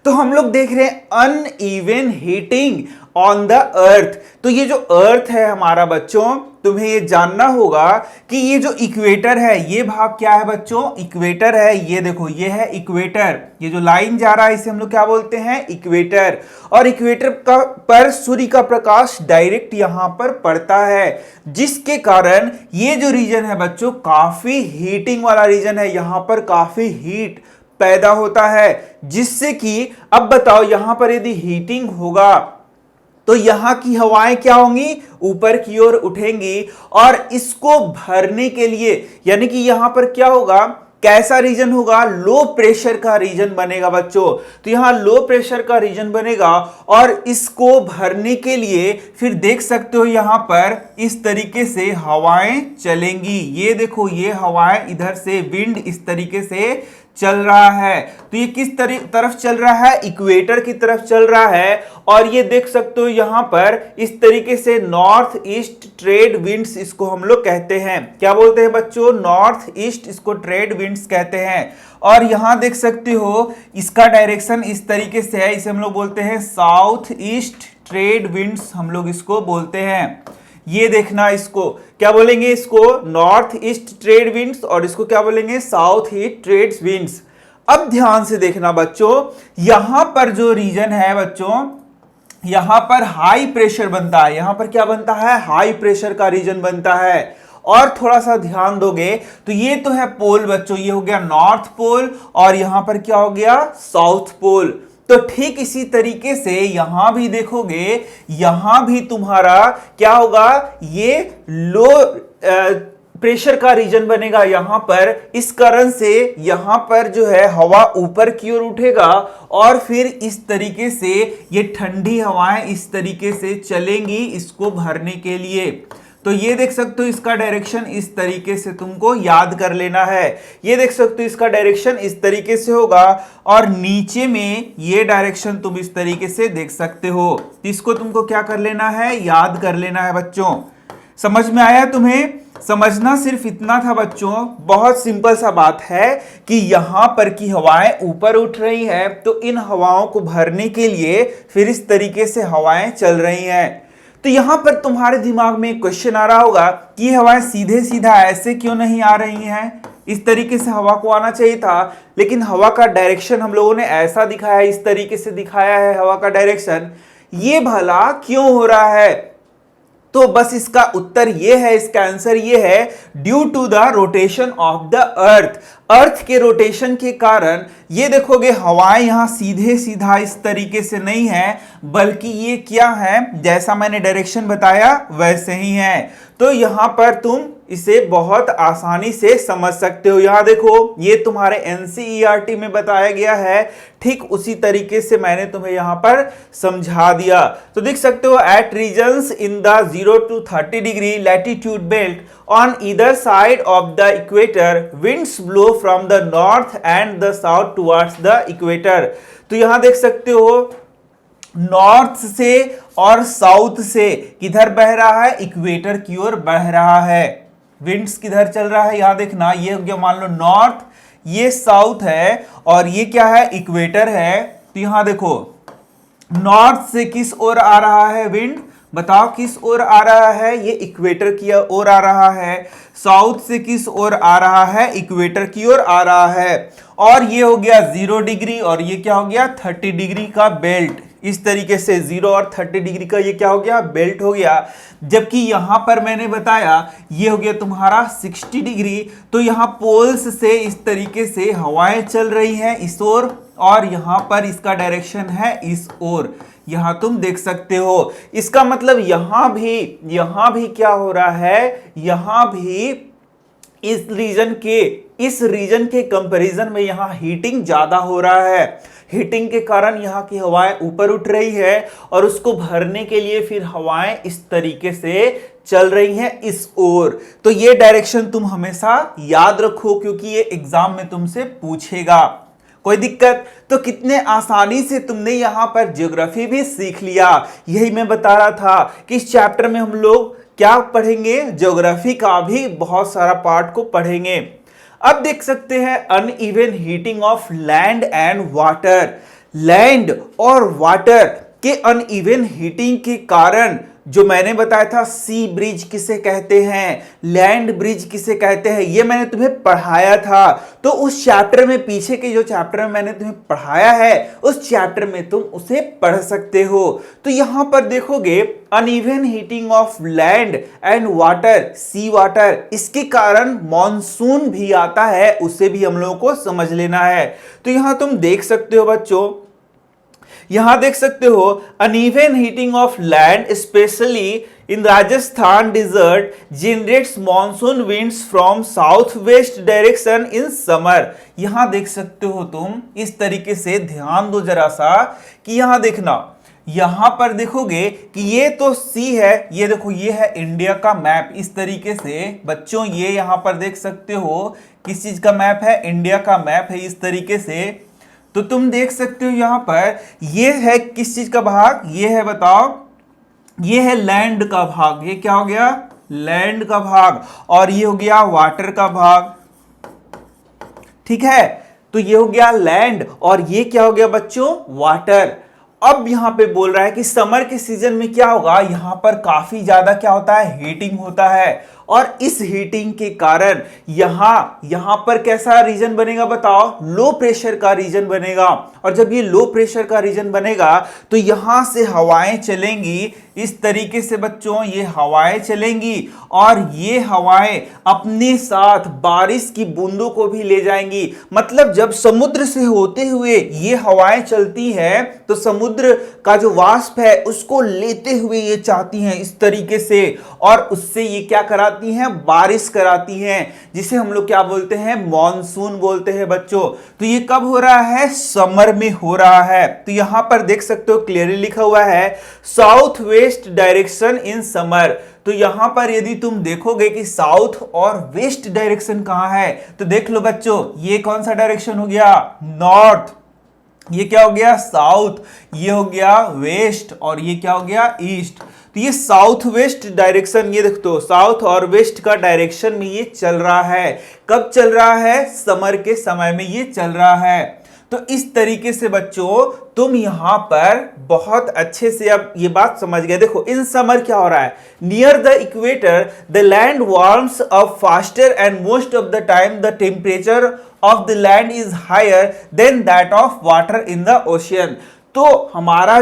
तो हम लोग देख रहे हैं uneven heating on the earth. तो ये जो अर्थ है हमारा बच्चों, तुम्हें ये जानना होगा कि ये जो इक्वेटर है, ये भाग क्या है बच्चों, इक्वेटर है। ये देखो, ये है इक्वेटर। ये जो लाइन जा रहा है इसे हम लोग क्या बोलते हैं, इक्वेटर। और इक्वेटर का पर सूर्य का प्रकाश डायरेक्ट यहां पर पड़ता है, जिसके कारण ये जो रीजन है बच्चों, काफी हीटिंग वाला रीजन है। यहां पर काफी हीट पैदा होता है, जिससे कि अब बताओ यहां पर यदि हीटिंग होगा तो यहां की हवाएं क्या होंगी, ऊपर की ओर उठेंगी। और इसको भरने के लिए, यानी कि यहां पर क्या होगा, कैसा रीजन होगा, लो प्रेशर का रीजन बनेगा बच्चों। तो यहां लो प्रेशर का रीजन बनेगा, और इसको भरने के लिए फिर देख सकते हो यहां पर इस तरीके से हवाएं चलेंगी। ये देखो, ये हवाएं इधर से, विंड इस तरीके से चल रहा है। तो ये किस तरफ चल रहा है, इक्वेटर की तरफ चल रहा है। और ये देख सकते हो यहां पर इस तरीके से नॉर्थ ईस्ट ट्रेड विंड्स, इसको हम लोग कहते हैं, क्या बोलते हैं बच्चों, नॉर्थ ईस्ट, इसको ट्रेड विंड्स कहते हैं। और यहां देख सकते हो इसका डायरेक्शन इस तरीके से है, इसे हम लोग बोलते हैं साउथ ईस्ट ट्रेड विंड्स, हम लोग इसको बोलते हैं। ये देखना, इसको क्या बोलेंगे, इसको नॉर्थ ईस्ट ट्रेड विंड्स, और इसको क्या बोलेंगे, साउथ ईस्ट ट्रेड विंड्स। अब ध्यान से देखना बच्चों, यहां पर जो रीजन है बच्चों, यहां पर हाई प्रेशर बनता है, यहां पर क्या बनता है, हाई प्रेशर का रीजन बनता है। और थोड़ा सा ध्यान दोगे तो ये तो है पोल बच्चों, ये हो गया नॉर्थ पोल और यहां पर क्या हो गया, साउथ पोल। तो ठीक इसी तरीके से यहां भी देखोगे, यहां भी तुम्हारा क्या होगा, ये लो प्रेशर का रीजन बनेगा यहां पर। इस कारण से यहां पर जो है हवा ऊपर की ओर उठेगा और फिर इस तरीके से ये ठंडी हवाएं इस तरीके से चलेंगी इसको भरने के लिए। तो ये देख सकते हो इसका डायरेक्शन इस तरीके से तुमको याद कर लेना है। ये देख सकते हो इसका डायरेक्शन इस तरीके से होगा और नीचे में ये डायरेक्शन तुम इस तरीके से देख सकते हो। इसको तुमको क्या कर लेना है, याद कर लेना है बच्चों। समझ में आया तुम्हें? समझना सिर्फ इतना था बच्चों, बहुत सिंपल सा बात है कि यहां पर की हवाएं ऊपर उठ रही है तो इन हवाओं को भरने के लिए फिर इस तरीके से हवाएं चल रही हैं। तो यहां पर तुम्हारे दिमाग में एक क्वेश्चन आ रहा होगा कि ये हवाएं सीधे सीधा ऐसे क्यों नहीं आ रही हैं, इस तरीके से हवा को आना चाहिए था, लेकिन हवा का डायरेक्शन हम लोगों ने ऐसा दिखाया है, इस तरीके से दिखाया है हवा का डायरेक्शन, ये भला क्यों हो रहा है? तो बस इसका उत्तर ये है, इसका आंसर ये है, due to the rotation of the earth. Earth के रोटेशन के कारण ये देखोगे हवाएं यहां सीधे सीधा इस तरीके से नहीं है, बल्कि ये क्या है, जैसा मैंने डायरेक्शन बताया वैसे ही है। तो यहां पर तुम इसे बहुत आसानी से समझ सकते हो। यहां देखो ये तुम्हारे एनसीईआरटी में बताया गया है, ठीक उसी तरीके से मैंने तुम्हें यहां पर समझा दिया। तो देख सकते हो, at regions in the 0 to 30 degree latitude belt on either side of the equator winds blow from the north and the south towards the equator. तो यहां देख सकते हो नॉर्थ से और साउथ से किधर बह रहा है, इक्वेटर की ओर बह रहा है। विंड्स किधर चल रहा है, यहां देखना, ये हो गया मान लो नॉर्थ, ये साउथ है और ये क्या है, इक्वेटर है। तो यहां देखो नॉर्थ से किस ओर आ रहा है विंड, बताओ किस ओर आ रहा है, ये इक्वेटर की ओर आ रहा है। साउथ से किस ओर आ रहा है, इक्वेटर की ओर आ रहा है। और ये हो गया 0 डिग्री और ये क्या हो गया 30 डिग्री का बेल्ट। इस तरीके से 0 और 30 डिग्री का ये क्या हो गया, बेल्ट हो गया। जबकि यहां पर मैंने बताया ये हो गया तुम्हारा 60 डिग्री। तो यहां पोल्स से इस तरीके से हवाएं चल रही हैं इस ओर और यहां पर इसका डायरेक्शन है इस ओर, यहां तुम देख सकते हो। इसका मतलब यहां भी क्या हो रहा है, यहां भी इस रीजन के कंपैरिजन में यहां हीटिंग ज्यादा हो रहा है। हीटिंग के कारण यहाँ की हवाएं ऊपर उठ रही है और उसको भरने के लिए फिर हवाएं इस तरीके से चल रही हैं इस ओर। तो ये डायरेक्शन तुम हमेशा याद रखो क्योंकि ये एग्जाम में तुमसे पूछेगा। कोई दिक्कत? तो कितने आसानी से तुमने यहां पर ज्योग्राफी भी सीख लिया। यही मैं बता रहा था कि इस चैप्टर में हम लोग क्या पढ़ेंगे, ज्योग्राफी का भी बहुत सारा पार्ट को पढ़ेंगे। अब देख सकते हैं uneven heating of land and water. Land और वाटर के अनइवन हीटिंग के कारण जो मैंने बताया था, सी ब्रिज किसे कहते हैं, लैंड ब्रिज किसे कहते हैं, ये मैंने तुम्हें पढ़ाया था। तो उस चैप्टर में, पीछे के जो चैप्टर में मैंने तुम्हें पढ़ाया है, उस चैप्टर में तुम उसे पढ़ सकते हो। तो यहां पर देखोगे uneven heating of land and water, sea water, इसके कारण मॉनसून भी आता है, उसे भी हम लोगों को समझ लेना है। तो यहां तुम देख सकते हो बच्चों, यहां देख सकते हो uneven heating of land specially in Rajasthan desert generates monsoon winds from south west direction in summer. यहां देख सकते हो तुम, इस तरीके से ध्यान दो जरा सा कि यहां देखना, यहां पर देखोगे कि ये तो सी है, ये देखो ये है इंडिया का मैप। इस तरीके से बच्चों ये यहां पर देख सकते हो किस चीज का मैप है, इंडिया का मैप है इस तरीके से। तो तुम देख सकते हो यहां पर ये है किस चीज का भाग, ये है बताओ, ये है लैंड का भाग। ये क्या हो गया, लैंड का भाग, और ये हो गया वाटर का भाग। ठीक है, तो ये हो गया लैंड और ये क्या हो गया बच्चों, वाटर। अब यहां पे बोल रहा है कि समर के सीजन में क्या होगा, यहां पर काफी ज्यादा क्या होता है, हीटिंग होता है। और इस हीटिंग के कारण यहां पर कैसा रीजन बनेगा बताओ, लो प्रेशर का रीजन बनेगा। और जब ये लो प्रेशर का रीजन बनेगा तो यहां से हवाएं चलेंगी इस तरीके से बच्चों, ये हवाएं चलेंगी और ये हवाएं अपने साथ बारिश की बूंदों को भी ले जाएंगी। मतलब जब समुद्र से होते हुए ये हवाएं चलती हैं तो समुद्र का जो वाष्प है उसको लेते हुए ये चाहती हैं इस तरीके से, और उससे ये क्या कराती हैं, बारिश कराती हैं, जिसे हम लोग क्या बोलते हैं, मॉनसून बोलते हैं बच्चों। तो ये कब हो रहा है, समर में हो रहा है। तो यहां पर देख सकते हो क्लियरली लिखा हुआ है south west direction in summer. तो यहां पर यदि तुम देखोगे कि साउथ और वेस्ट डायरेक्शन कहां है, तो देख लो बच्चों, ये कौन सा डायरेक्शन हो गया, नॉर्थ, ये क्या हो गया, साउथ, ये हो गया वेस्ट, और ये क्या हो गया, ईस्ट। तो ये साउथ वेस्ट डायरेक्शन, ये देख दो साउथ और वेस्ट का डायरेक्शन में ये चल रहा है। कब चल रहा है, समर के समय में ये चल रहा है। तो इस तरीके से बच्चों तुम यहां पर बहुत अच्छे से अब ये बात समझ गए। देखो इन समर क्या हो रहा है, near the equator the land warms up faster and most of the time the temperature of the land is higher than that of water in the ocean. तो हमारा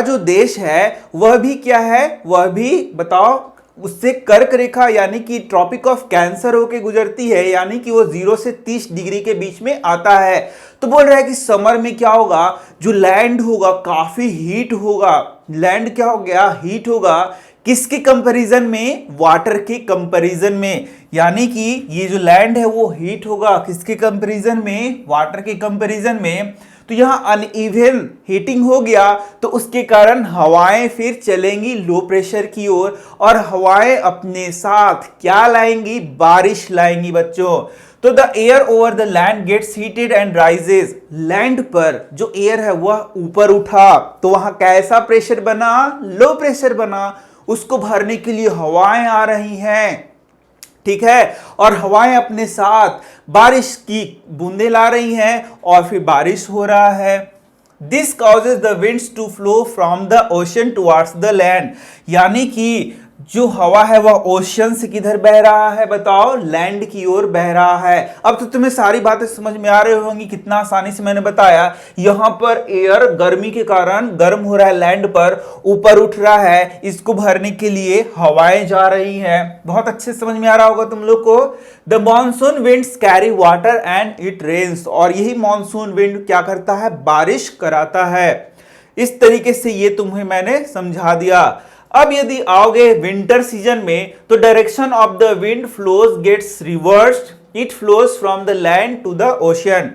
जो देश है वह भी क्या है, वह भी बताओ उससे कर्क रेखा यानी कि ट्रॉपिक ऑफ कैंसर होके गुजरती है, यानी कि वो 0 से 30 डिग्री के बीच में आता है। तो बोल रहा है कि समर में क्या होगा, जो लैंड होगा काफी हीट होगा। लैंड क्या हो गया, हीट होगा। किसके कंपैरिजन में, वाटर के कंपैरिजन में। यानी कि ये जो लैंड है वो हीट होगा किसके कंपैरिजन में, वाटर के कंपैरिजन में। तो यहां अनइवन हीटिंग हो गया तो उसके कारण हवाएं फिर चलेंगी लो प्रेशर की ओर, और हवाएं अपने साथ क्या लाएंगी, बारिश लाएंगी बच्चों। तो the air over the land gets heated and rises. Land पर जो एयर है वह ऊपर उठा तो वहां कैसा प्रेशर बना, लो प्रेशर बना। उसको भरने के लिए हवाएं आ रही हैं, ठीक है, और हवाएं अपने साथ बारिश की बूंदें ला रही हैं और फिर बारिश हो रहा है। This causes the winds to flow from the ocean towards the land. यानी कि जो हवा है वह ओशन से किधर बह रहा है बताओ, लैंड की ओर बह रहा है। अब तो तुम्हें सारी बातें समझ में आ रही होंगी, कितना आसानी से मैंने बताया। यहां पर एयर गर्मी के कारण गर्म हो रहा है, लैंड पर ऊपर उठ रहा है, इसको भरने के लिए हवाएं जा रही हैं। बहुत अच्छे समझ में आ रहा होगा तुम लोग को। The monsoon winds carry water and it rains. और यही मॉनसून विंड क्या करता है, बारिश कराता है। इस तरीके से ये तुम्हें मैंने समझा दिया। अब यदि आओगे विंटर सीजन में तो direction of the wind flows gets reversed, it flows from the land to the ocean.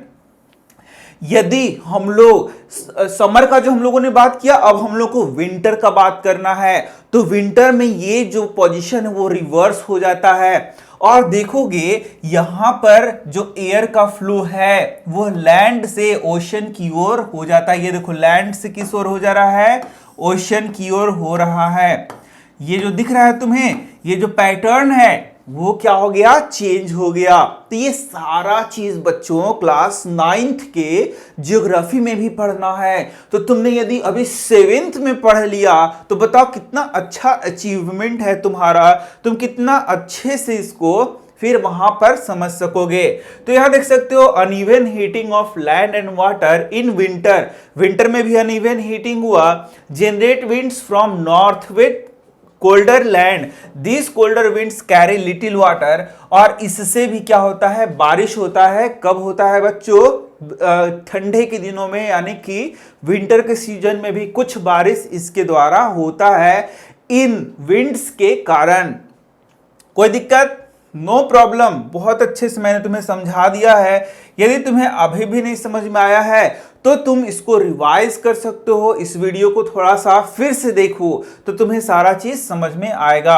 यदि हम लोग समर का जो हम लोगों ने बात किया, अब हम लोग को विंटर का बात करना है। तो विंटर में ये जो पोजीशन है वो रिवर्स हो जाता है, और देखोगे यहां पर जो एयर का फ्लो है वो लैंड से ओशन की ओर हो जाता है। ये देखो लैंड से किस ओर हो जा रहा है, ओशन की ओर हो रहा है। ये जो दिख रहा है तुम्हें, ये जो पैटर्न है वो क्या हो गया, चेंज हो गया। तो ये सारा चीज बच्चों क्लास 9th के ज्योग्राफी में भी पढ़ना है। तो तुमने यदि अभी 7th में पढ़ लिया तो बताओ कितना अच्छा अचीवमेंट है तुम्हारा, तुम कितना अच्छे से इसको फिर वहां पर समझ सकोगे। तो यहां देख सकते हो uneven heating of land and water in winter. Winter में भी अनइवन हीटिंग हुआ। Generate winds from north with colder land, this colder winds carry little water. और इससे भी क्या होता है, बारिश होता है। कब होता है बच्चों, ठंडे के दिनों में, यानी कि विंटर के सीजन में भी कुछ बारिश इसके द्वारा होता है इन विंड्स के कारण। कोई दिक्कत, नो प्रॉब्लम। बहुत अच्छे से मैंने तुम्हें समझा दिया है। यदि तुम्हें अभी भी नहीं समझ में आया है तो तुम इसको रिवाइज कर सकते हो, इस वीडियो को थोड़ा सा फिर से देखो तो तुम्हें सारा चीज समझ में आएगा।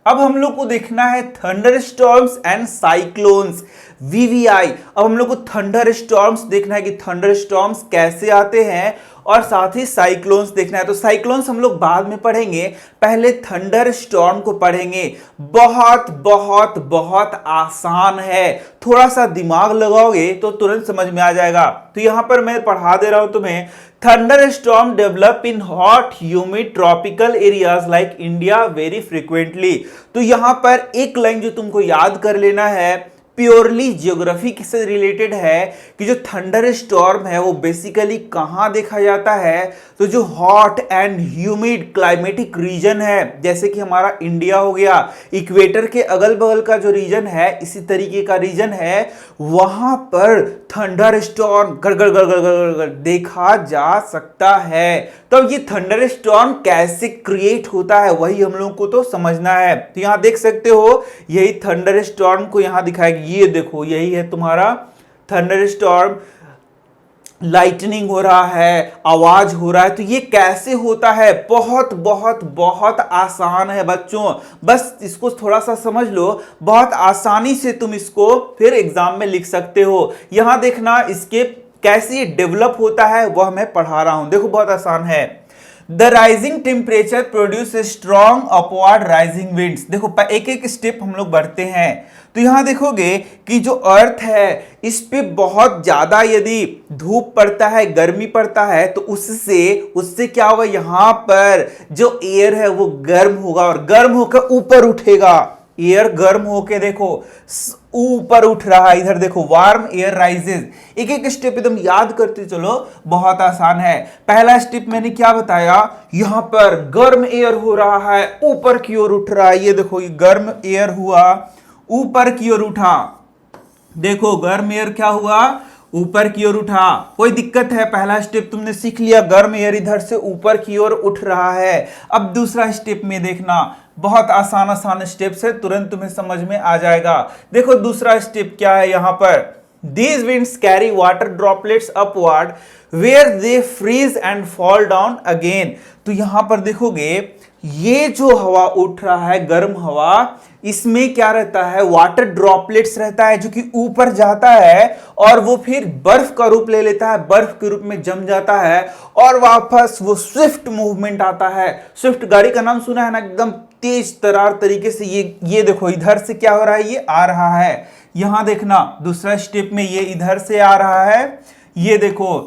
अब हम लोग को देखना है thunder storms and cyclones, VVI। अब हम लोग को थंडर स्टॉर्म्स देखना है कि थंडर स्टॉर्म्स कैसे आते हैं और साथ ही साइक्लोन्स देखना है। तो साइक्लोन्स हम लोग बाद में पढ़ेंगे, पहले थंडर स्टॉर्म को पढ़ेंगे। बहुत बहुत बहुत आसान है, थोड़ा सा दिमाग लगाओगे तो तुरंत समझ में आ जाएगा। तो यहां पर मैं पढ़ा दे रहा हूं तुम्हें। Thunder storm develop in hot humid tropical areas like India very frequently. तो यहां पर एक लाइन जो तुमको याद कर लेना है, प्योरली ज्योग्राफी से रिलेटेड है कि जो थंडर स्टॉर्म है वो बेसिकली कहां देखा जाता है। तो जो hot and humid climatic reason है, जैसे कि हमारा इंडिया हो गया, इक्वेटर के अगल बगल का जो रीजन है इसी तरीके का रीजन है, वहां पर थंडर स्टॉर्म गड़गड़ गड़गड़ गड़गड़ देखा जा सकता है। तो ये थंडर स्टॉर्म कैसे क्रिएट होता है वही हम लोगों को तो समझना है। तो यहां देख सकते हो, यही थंडर स्टॉर्म को यहां दिखाया, ये देखो यही है तुम्हारा थंडर स्टॉर्म। लाइटनिंग हो रहा है, आवाज हो रहा है। तो ये कैसे होता है, बहुत बहुत बहुत आसान है बच्चों, बस इसको थोड़ा सा समझ लो, बहुत आसानी से तुम इसको फिर एग्जाम में लिख सकते हो। यहां देखना इसके कैसे डेवलप होता है वह मैं पढ़ा रहा हूं, देखो बहुत आसान है। The rising temperature produce strong upward rising winds. देखो एक एक स्टेप हम लोग बढ़ते हैं। तो यहां देखोगे कि जो अर्थ है इस पे बहुत ज्यादा यदि धूप पड़ता है, गर्मी पड़ता है, तो उससे क्या होगा, यहां पर जो एयर है वो गर्म होगा और गर्म होकर ऊपर उठेगा। एयर गर्म होके देखो ऊपर उठ रहा है, इधर देखो वार्म एयर राइजेस। एक एक स्टेप एकदम याद करते चलो, बहुत आसान है। पहला स्टेप मैंने क्या बताया, यहां पर गर्म एयर हो रहा है, ऊपर की ओर उठ रहा है। ये देखो ये गर्म एयर हुआ, ऊपर की ओर उठा। देखो गर्म एयर क्या हुआ, ऊपर की ओर उठा। कोई दिक्कत है, पहला स्टेप तुमने सीख लिया, गर्म एयर इधर से ऊपर की ओर उठ रहा है। अब दूसरा स्टेप में देखना, बहुत आसान आसान स्टेप्स है, तुरंत तुम्हें समझ में आ जाएगा। देखो दूसरा स्टेप क्या है, यहां पर These winds carry water droplets upward where they freeze and fall down again। तो यहां पर देखोगे ये जो हवा उठ रहा है, गर्म हवा, इसमें क्या रहता है, वाटर ड्रॉपलेट्स रहता है जो कि ऊपर जाता है और वो फिर बर्फ का रूप ले लेता है, बर्फ के रूप में जम जाता है और वापस वो स्विफ्ट मूवमेंट आता है। स्विफ्ट गाड़ी का नाम सुना है ना, एकदम तेज तरार तरीके से ये देखो इधर से क्या हो रहा है, ये आ रहा है। यहां देखना दूसरा स्टेप में ये इधर से आ रहा है, ये देखो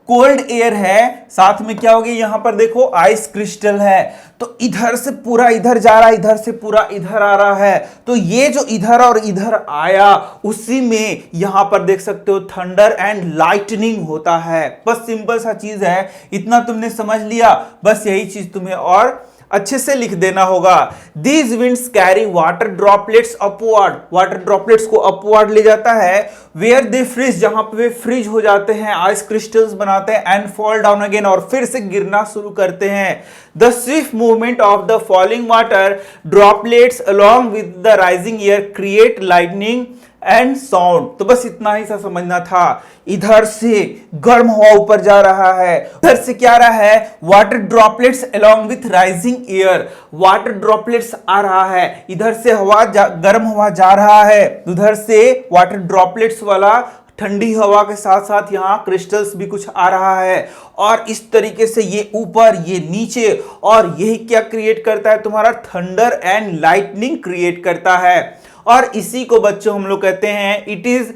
कोल्ड एयर है, साथ में क्या होगी, यहां पर देखो आइस क्रिस्टल है। तो इधर से पूरा इधर जा रहा है, इधर से पूरा इधर आ रहा है। तो ये जो इधर और इधर आया उसी में यहां पर देख सकते हो थंडर एंड लाइटनिंग होता है। बस सिंपल सा चीज है, इतना तुमने समझ लिया, बस यही चीज तुम्हें और अच्छे से लिख देना होगा। These winds carry water droplets upward, water droplets को अपवर्ड ले जाता है, where they freeze, जहां पे वे फ्रीज हो जाते हैं, आइस क्रिस्टल्स बनाते हैं, and fall down again, और फिर से गिरना शुरू करते हैं। The swift movement of the falling water droplets along with the rising air create lightning and sound. तो बस इतना ही सा समझना था। इधर से गर्म हवा ऊपर जा रहा है, उधर से क्या रहा है, water droplets along with rising air, water droplets आ रहा है, इधर से गर्म हवा जा रहा है, उधर से वाटर ड्रॉपलेट्स वाला ठंडी हवा के साथ साथ यहां क्रिस्टल्स भी कुछ आ रहा है। और इस तरीके से ये ऊपर ये नीचे, और यही क्या क्रिएट करता है, तुम्हारा थंडर एंड लाइटनिंग क्रिएट करता है। और इसी को बच्चों हम लोग कहते हैं, it is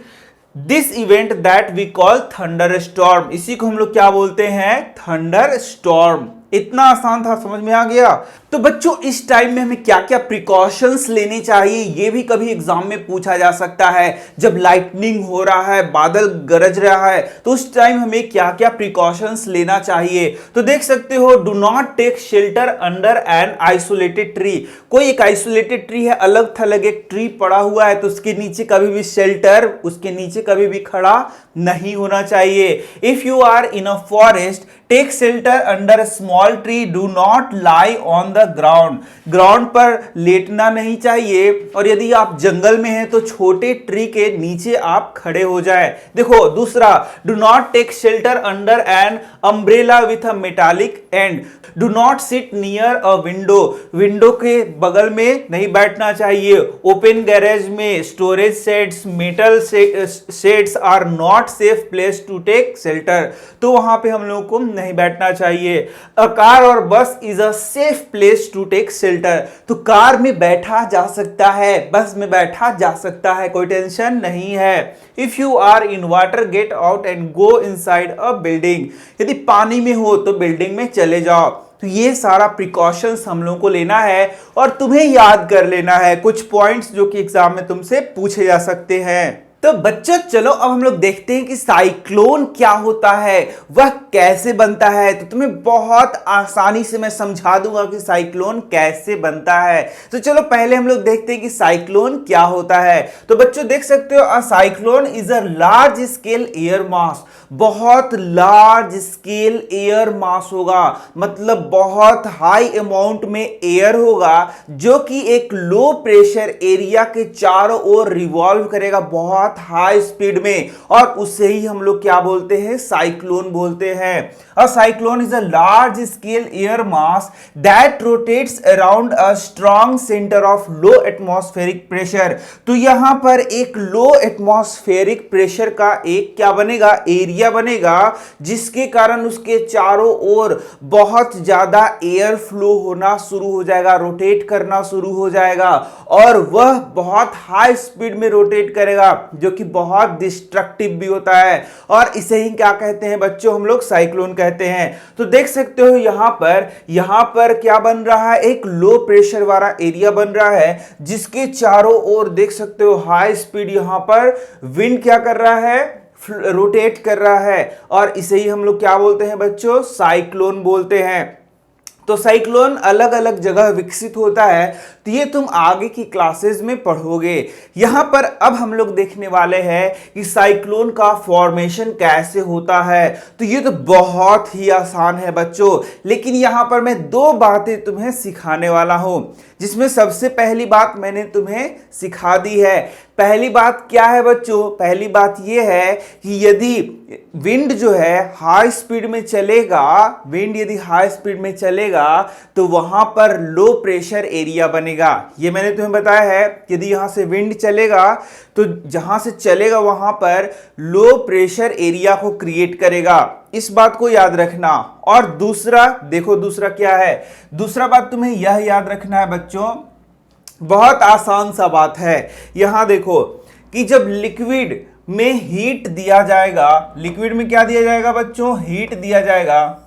this event that we call thunder storm. इसी को हम लोग क्या बोलते हैं, थंडर स्टॉर्म। इतना आसान था, समझ में आ गया। तो बच्चों इस टाइम में हमें क्या क्या प्रिकॉशंस लेनी चाहिए, ये भी कभी एग्जाम में पूछा जा सकता है। जब लाइटनिंग हो रहा है, बादल गरज रहा है, तो उस टाइम हमें क्या क्या प्रिकॉशंस लेना चाहिए। तो देख सकते हो, do not take shelter under an isolated tree. कोई एक आइसोलेटेड ट्री है, अलग थलग एक ट्री पड़ा हुआ है, तो उसके नीचे कभी भी शेल्टर, उसके नीचे कभी भी खड़ा नहीं होना चाहिए। If you are in a forest take shelter under small tree, do not lie on the ground, ground पर लेटना नहीं चाहिए, और यदि आप जंगल में हैं तो छोटे ट्री के नीचे आप खड़े हो जाए। देखो दूसरा, do not take shelter under an umbrella with a metallic end, do not sit near a window, window के बगल में नहीं बैठना चाहिए। ओपन गैरेज में, storage sheds, metal sheds are not safe place to take shelter, तो वहां पे हम लोगों को नहीं बैठना चाहिए। अ कार और bus is a safe place to take shelter, तो कार में बैठा जा सकता है, बस में बैठा जा सकता है, कोई टेंशन नहीं है। If you are in water get out and go inside a building, यदि पानी में हो तो बिल्डिंग में चले जाओ। तो ये सारा प्रिकॉशंस हम लोगों को लेना है और तुम्हें याद कर लेना है, कुछ पॉइंट्स जो कि एग्जाम में तुमसे पूछे जा सकते हैं। तो बच्चों चलो अब हम लोग देखते हैं कि साइक्लोन क्या होता है, वह कैसे बनता है। तो तुम्हें बहुत आसानी से मैं समझा दूंगा कि साइक्लोन कैसे बनता है। तो चलो पहले हम लोग देखते हैं कि साइक्लोन क्या होता है। तो बच्चों देख सकते हो, a cyclone is a large scale air mass, बहुत लार्ज स्केल एयर मास होगा, मतलब बहुत हाई अमाउंट में एयर होगा जो कि एक लो प्रेशर एरिया के चारों ओर रिवॉल्व करेगा बहुत हाई स्पीड में, और उसे ही हम लोग क्या बोलते हैं, साइक्लोन बोलते हैं। A cyclone is a large scale air mass that rotates around a strong centre of low atmospheric pressure. तो यहां पर एक लो एटमॉस्फेरिक प्रेशर का एक क्या बनेगा, एरिया बनेगा, जिसके कारण उसके चारों ओर बहुत ज्यादा एयर फ्लो होना शुरू हो जाएगा, रोटेट करना शुरू हो जाएगा, और वह बहुत हाई स्पीड में रोटेट करेगा जो कि बहुत डिस्ट्रक्टिव भी होता है, और इसे ही क्या कहते हैं बच्चों, हम लोग साइक्लोन कहते हैं। तो देख सकते हो यहां पर क्या बन रहा है, एक लो प्रेशर वाला एरिया बन रहा है जिसके चारों ओर देख सकते हो हाई स्पीड यहां पर विंड क्या कर रहा है, रोटेट कर रहा है, और इसे ही हम लोग क्या बोलते हैं बच्चों, साइक्लोन बोलते हैं। तो साइक्लोन अलग अलग जगह विकसित होता है, तो ये तुम आगे की क्लासेस में पढ़ोगे। यहां पर अब हम लोग देखने वाले हैं कि साइक्लोन का फॉर्मेशन कैसे होता है। तो ये तो बहुत ही आसान है बच्चों, लेकिन यहां पर मैं दो बातें तुम्हें सिखाने वाला हूं, जिसमें सबसे पहली बात मैंने तुम्हें सिखा दी है। पहली बात क्या है बच्चों, पहली बात यह है कि यदि विंड जो है हाई स्पीड में चलेगा, विंड यदि हाई स्पीड में चलेगा तो वहां पर लो प्रेशर एरिया बनेगा। ये मैंने तुम्हें बताया है, यदि यहां से विंड चलेगा तो जहां से चलेगा वहां पर लो प्रेशर एरिया को क्रिएट करेगा, इस बात को याद रखना। और दूसरा देखो, दूसरा क्या है, दूसरा बात तुम्हें यह याद रखना है बच्चों, बहुत आसान सा बात है। यहां देखो कि जब लिक्विड में हीट दिया जाएगा, लिक्विड में क्या दिया जाएगा बच्चों, हीट दिया जाएगा,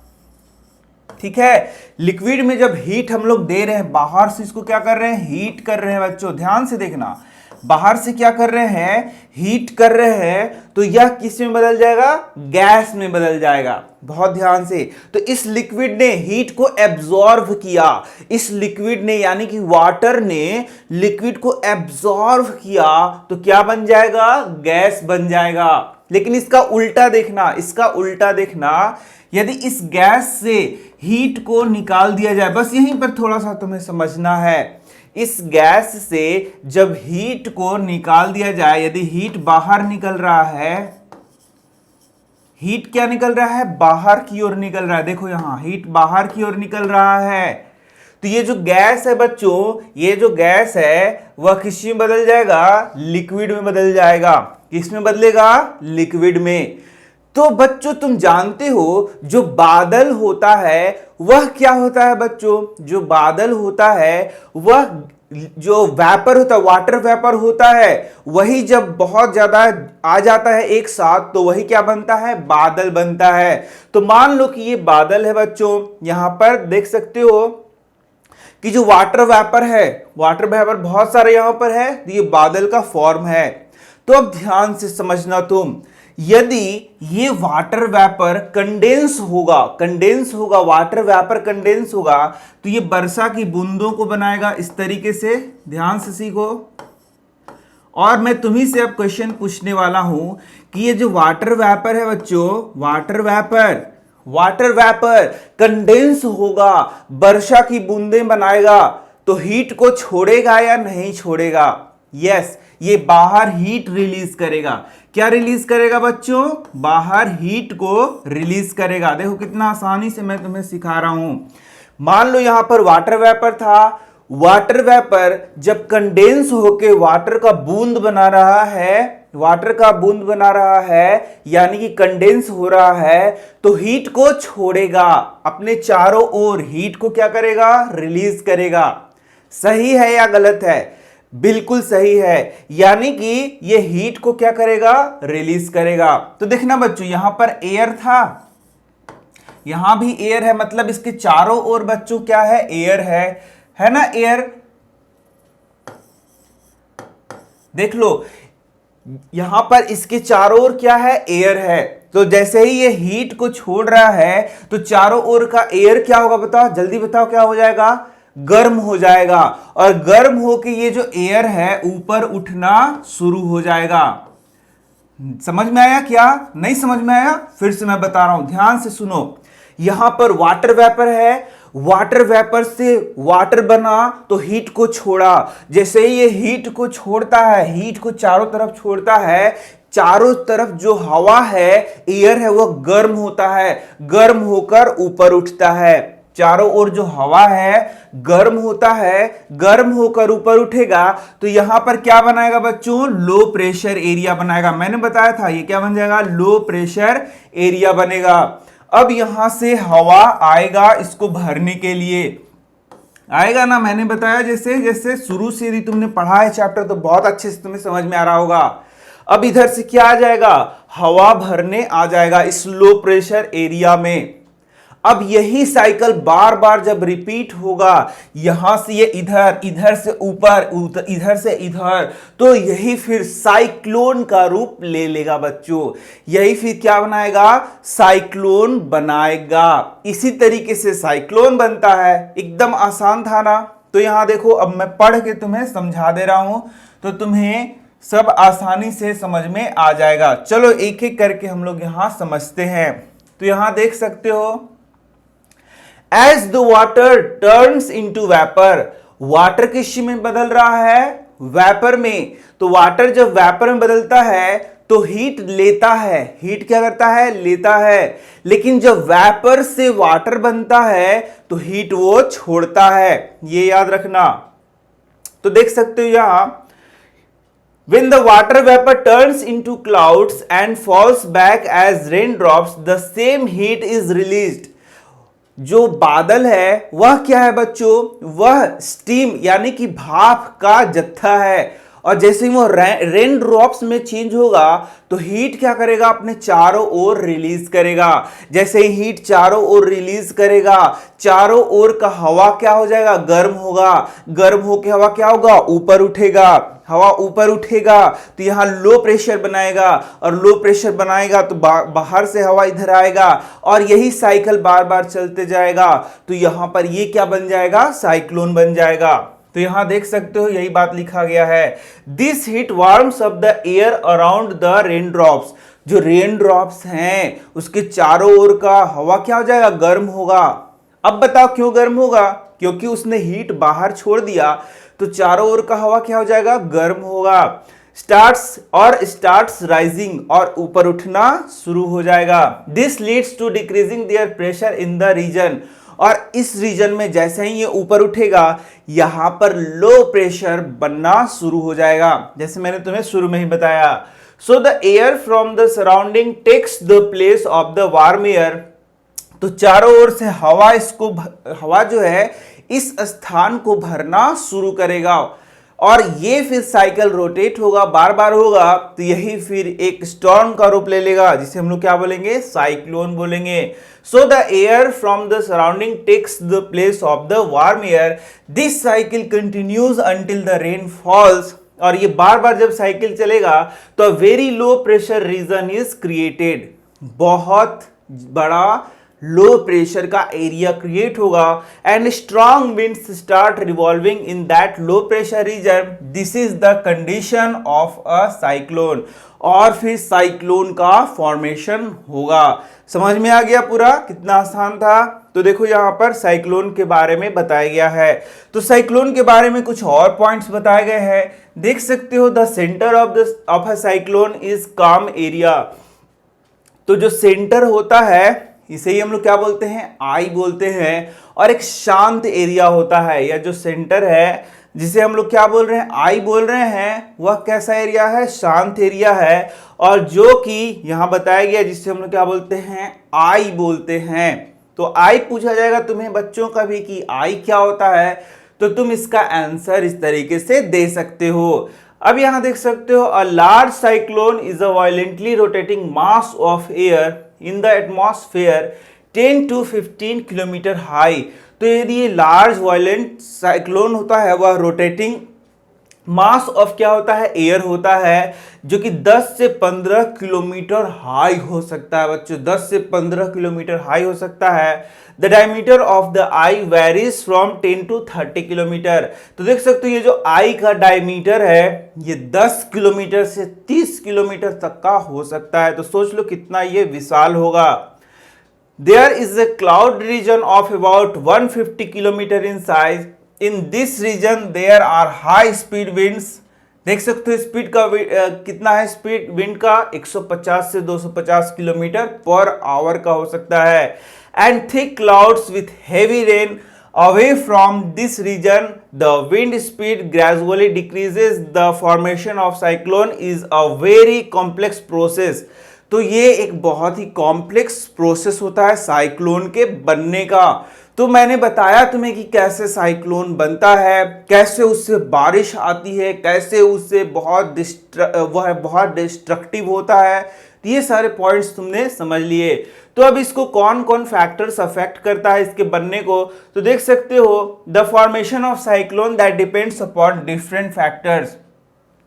ठीक है। लिक्विड में जब हीट हम लोग दे रहे हैं, बाहर से इसको क्या कर रहे हैं, हीट कर रहे हैं बच्चों, ध्यान से देखना, बाहर से क्या कर रहे हैं, हीट कर रहे हैं, तो यह किस में बदल जाएगा, गैस में बदल जाएगा, बहुत ध्यान से। तो इस लिक्विड ने हीट को एब्जॉर्व किया, इस लिक्विड ने यानी कि वाटर ने लिक्विड को एब्जॉर्व किया, तो क्या बन जाएगा, गैस बन जाएगा। लेकिन इसका उल्टा देखना, इसका उल्टा देखना, यदि इस गैस से हीट को निकाल दिया जाए, बस यहीं पर थोड़ा सा तुम्हें समझना है, इस गैस से जब हीट को निकाल दिया जाए, यदि हीट बाहर निकल रहा है, हीट क्या निकल रहा है, बाहर की ओर निकल रहा है, देखो यहां हीट बाहर की ओर निकल रहा है, तो ये जो गैस है बच्चों, ये जो गैस है वह किस में बदल जाएगा, लिक्विड में बदल जाएगा। किस में बदलेगा, लिक्विड में। तो बच्चों तुम जानते हो जो बादल होता है वह क्या होता है बच्चों, जो बादल होता है वह जो वेपर होता है, वाटर वेपर होता है, वही जब बहुत ज्यादा आ जाता है एक साथ तो वही क्या बनता है, बादल बनता है। तो मान लो कि ये बादल है बच्चों, यहां पर देख सकते हो कि जो वाटर वेपर है, वाटर वेपर बहुत सारे यहां पर है, तो ये बादल का फॉर्म है। तो अब ध्यान से समझना तुम, यदि ये वाटर वेपर कंडेंस होगा, वाटर वेपर कंडेंस होगा, तो ये वर्षा की बूंदों को बनाएगा इस तरीके से, ध्यान से सीखो। और मैं तुम्ही से अब क्वेश्चन पूछने वाला हूं कि ये जो वाटर वेपर है बच्चों, water vapour water vapour condense होगा, वर्षा की बूंदें बनाएगा, तो हीट को छोड़ेगा या नहीं छोड़ेगा? यस, ये बाहर हीट रिलीज करेगा। क्या रिलीज करेगा बच्चों? बाहर हीट को रिलीज करेगा। देखो कितना आसानी से मैं तुम्हें सिखा रहा हूं। मान लो यहां पर वाटर वेपर था। वाटर वेपर जब कंडेंस होके वाटर का बूंद बना रहा है, वाटर का बूंद बना रहा है, यानी कि कंडेंस हो रहा है, तो हीट को छोड़ेगा, अपने चारों ओर हीट को क्या करेगा? रिलीज करेगा। सही है या गलत है? बिल्कुल सही है, यानी कि ये हीट को क्या करेगा? रिलीज करेगा। तो देखना बच्चों, यहां पर एयर था, यहां भी एयर है, मतलब इसके चारों ओर बच्चों क्या है? एयर है ना? एयर। देख लो, यहां पर इसके चारों ओर क्या है? एयर है। तो जैसे ही ये हीट को छोड़ रहा है तो चारों ओर का एयर क्या होगा? बताओ, जल्दी बताओ, क्या हो जाएगा? गर्म हो जाएगा। और गर्म होके ये जो एयर है ऊपर उठना शुरू हो जाएगा। समझ में आया? क्या नहीं समझ में आया? फिर से मैं बता रहा हूं, ध्यान से सुनो। यहां पर वाटर वेपर है, वाटर वेपर से वाटर बना तो हीट को छोड़ा। जैसे ही ये हीट को छोड़ता है, हीट को चारों तरफ छोड़ता है, चारों तरफ जो हवा है, एयर है, वो गर्म होता है, गर्म होकर ऊपर उठता है। चारों ओर जो हवा है गर्म होता है, गर्म होकर ऊपर उठेगा, तो यहां पर क्या बनाएगा बच्चों? लो प्रेशर एरिया बनाएगा। मैंने बताया था ये क्या बन जाएगा? लो प्रेशर एरिया बनेगा। अब यहां से हवा आएगा इसको भरने के लिए, आएगा ना? मैंने बताया जैसे जैसे शुरू से यदि तुमने पढ़ा है चैप्टर तो बहुत अच्छे से तुम्हें समझ में आ रहा होगा। अब इधर से क्या आ जाएगा? हवा भरने आ जाएगा इस लो प्रेशर एरिया में। अब यही साइकिल बार बार जब रिपीट होगा, यहां से ये इधर, इधर से ऊपर, इधर से इधर, तो यही फिर साइक्लोन का रूप ले लेगा बच्चों। यही फिर क्या बनाएगा? साइक्लोन बनाएगा। इसी तरीके से साइक्लोन बनता है। एकदम आसान था ना? तो यहां देखो, अब मैं पढ़ के तुम्हें समझा दे रहा हूं तो तुम्हें सब आसानी से समझ में आ जाएगा। चलो एक एक करके हम लोग यहां समझते हैं। तो यहां देख सकते हो, As the water turns into vapor, water किस में बदल रहा है? वेपर में। तो वाटर जब वेपर में बदलता है तो हीट लेता है। हीट क्या करता है? लेता है। लेकिन जब वेपर से वाटर बनता है तो हीट वो छोड़ता है, ये याद रखना। तो देख सकते हो यहां, when the water vapor turns into clouds and falls back as raindrops, the same heat is released. जो बादल है वह क्या है बच्चों? वह स्टीम यानी कि भाप का जत्था है। और जैसे ही वो रेन ड्रॉप्स में चेंज होगा तो हीट क्या करेगा? अपने चारों ओर रिलीज करेगा। जैसे ही हीट चारों ओर रिलीज करेगा, चारों ओर का हवा क्या हो जाएगा? गर्म होगा। गर्म होकर हवा क्या होगा? ऊपर उठेगा। हवा ऊपर उठेगा तो यहां लो प्रेशर बनाएगा, और लो प्रेशर बनाएगा तो बाहर से हवा इधर आएगा, और यही साइकिल बार बार चलते जाएगा। तो यहां पर ये क्या बन जाएगा? साइक्लोन बन जाएगा। तो यहां देख सकते हो यही बात लिखा गया है। This heat warms up the air around the rain drops. जो रेन ड्रॉप्स हैं उसके चारों ओर का हवा क्या हो जाएगा? गर्म होगा। अब बताओ क्यों गर्म होगा? क्योंकि उसने हीट बाहर छोड़ दिया, तो चारों ओर का हवा क्या हो जाएगा? गर्म होगा। स्टार्ट्स राइजिंग, और ऊपर उठना शुरू हो जाएगा। This leads to decreasing their pressure in the region. और इस रीजन में जैसे ही ये ऊपर उठेगा, यहां पर लो प्रेशर बनना शुरू हो जाएगा, जैसे मैंने तुम्हें शुरू में ही बताया। So the air from the surrounding takes the place of the warm air. तो चारों ओर से हवा जो है इस स्थान को भरना शुरू करेगा, और ये फिर साइकिल रोटेट होगा, बार बार होगा, तो यही फिर एक स्टॉर्म का रूप ले लेगा, जिसे हम लोग क्या बोलेंगे? साइक्लोन बोलेंगे। So the air from the surrounding takes the place of the warm air. This cycle continues until the rain falls. और ये बार बार जब साइकिल चलेगा तो very low pressure region is created. बहुत बड़ा लो प्रेशर का एरिया क्रिएट होगा and strong winds start revolving in that low pressure region. This is the condition of a cyclone. और फिर साइक्लोन का फॉर्मेशन होगा। समझ में आ गया पूरा? कितना आसान था। तो देखो यहाँ पर साइक्लोन के बारे में बताया गया है। तो साइक्लोन के बारे में कुछ और पॉइंट्स बताए गए हैं, देख सकते हो। The centre of a cyclone is काम एरिया। तो जो सेंटर होता है इसे ही हम लोग क्या बोलते हैं? आई बोलते हैं। और एक शांत एरिया होता है, या जो सेंटर है जिसे हम लोग क्या बोल रहे हैं? आई बोल रहे हैं, वह कैसा एरिया है? शांत एरिया है। और जो कि यहां बताया गया जिसे हम लोग क्या बोलते हैं? आई बोलते हैं। तो आई पूछा जाएगा तुम्हें बच्चों का भी कि आई क्या होता है, तो तुम इसका आंसर इस तरीके से दे सकते हो। अब यहां देख सकते हो, a large cyclone is a violently rotating mass of air in the atmosphere 10 to 15 kilometre high. तो यदि ये लार्ज वायलेंट साइक्लोन होता है, वह रोटेटिंग मास ऑफ क्या होता है? एयर होता है, जो कि 10 से 15 किलोमीटर हाई हो सकता है बच्चों। 10 से 15 किलोमीटर हाई हो सकता है। The diameter of the I varies from 10 to 30 kilometre. तो देख सकते हो ये जो आई का डायमीटर है ये 10 किलोमीटर से 30 किलोमीटर तक का हो सकता है। तो सोच लो कितना ये विशाल होगा। There is a cloud region of about 150 kilometre in size. In this region there are high speed winds. देख सकते हो स्पीड का कितना है? स्पीड विंड का 150 से 250 किलोमीटर पर आवर का हो सकता है। And thick clouds with heavy rain away from this region the wind speed gradually decreases. The formation of cyclone is a very complex process. तो ये एक बहुत ही कॉम्प्लेक्स प्रोसेस होता है साइक्लोन के बनने का। तो मैंने बताया तुम्हें कि कैसे साइक्लोन बनता है, कैसे उससे बारिश आती है, कैसे उससे बहुत डिस्ट्रक्टिव होता है। तो ये सारे पॉइंट्स तुमने समझ लिए। तो अब इसको कौन कौन फैक्टर्स अफेक्ट करता है इसके बनने को, तो देख सकते हो। The formation of cyclone that depends upon different factors.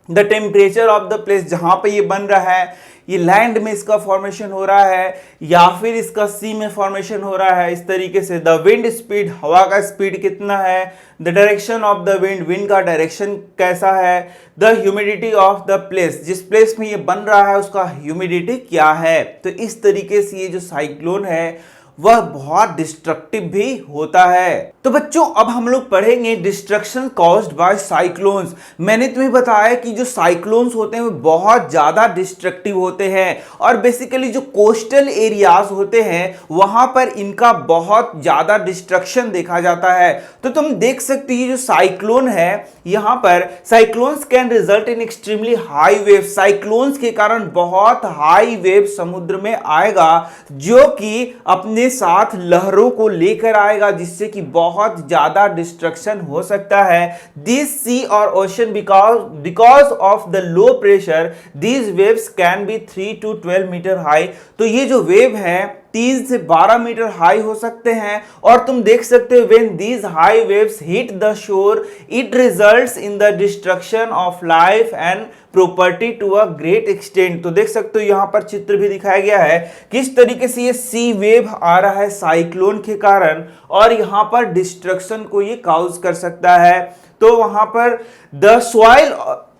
The temperature of the place, जहां पे ये बन रहा है, ये लैंड में इसका फॉर्मेशन हो रहा है या फिर इसका सी में फॉर्मेशन हो रहा है, इस तरीके से। द विंड स्पीड, हवा का स्पीड कितना है। The direction of the wind, wind का डायरेक्शन कैसा है। The humidity of the place, जिस प्लेस में ये बन रहा है उसका ह्यूमिडिटी क्या है। तो इस तरीके से ये जो साइक्लोन है वह बहुत डिस्ट्रक्टिव भी होता है। तो बच्चों अब हम लोग पढ़ेंगे डिस्ट्रक्शन कॉज्ड बाय साइक्लोन्स। मैंने तुम्हें बताया कि जो साइक्लोन्स होते हैं वो बहुत ज्यादा डिस्ट्रक्टिव होते हैं, और बेसिकली जो कोस्टल एरियाज होते हैं वहां पर इनका बहुत ज्यादा डिस्ट्रक्शन देखा जाता है। तो तुम देख सकते हो जो साइक्लोन है, यहां पर cyclones can result in extremely high wave. Cyclones के कारण बहुत हाई वेव समुद्र में आएगा, जो कि अपने साथ लहरों को लेकर आएगा, जिससे कि बहुत ज्यादा डिस्ट्रक्शन हो सकता है। दिस सी और ocean because of the low pressure these waves can be 3 to 12 metre high. तो ये जो वेव है 3 से 12 मीटर हाई हो सकते हैं। और तुम देख सकते हो when these high waves hit the shore it results in the destruction of life and property to a great extent. तो देख सकते हो यहां पर चित्र भी दिखाया गया है किस तरीके से ये सी वेव आ रहा है साइक्लोन के कारण, और यहां पर डिस्ट्रक्शन को ये काउज कर सकता है। तो वहां पर द सॉइल,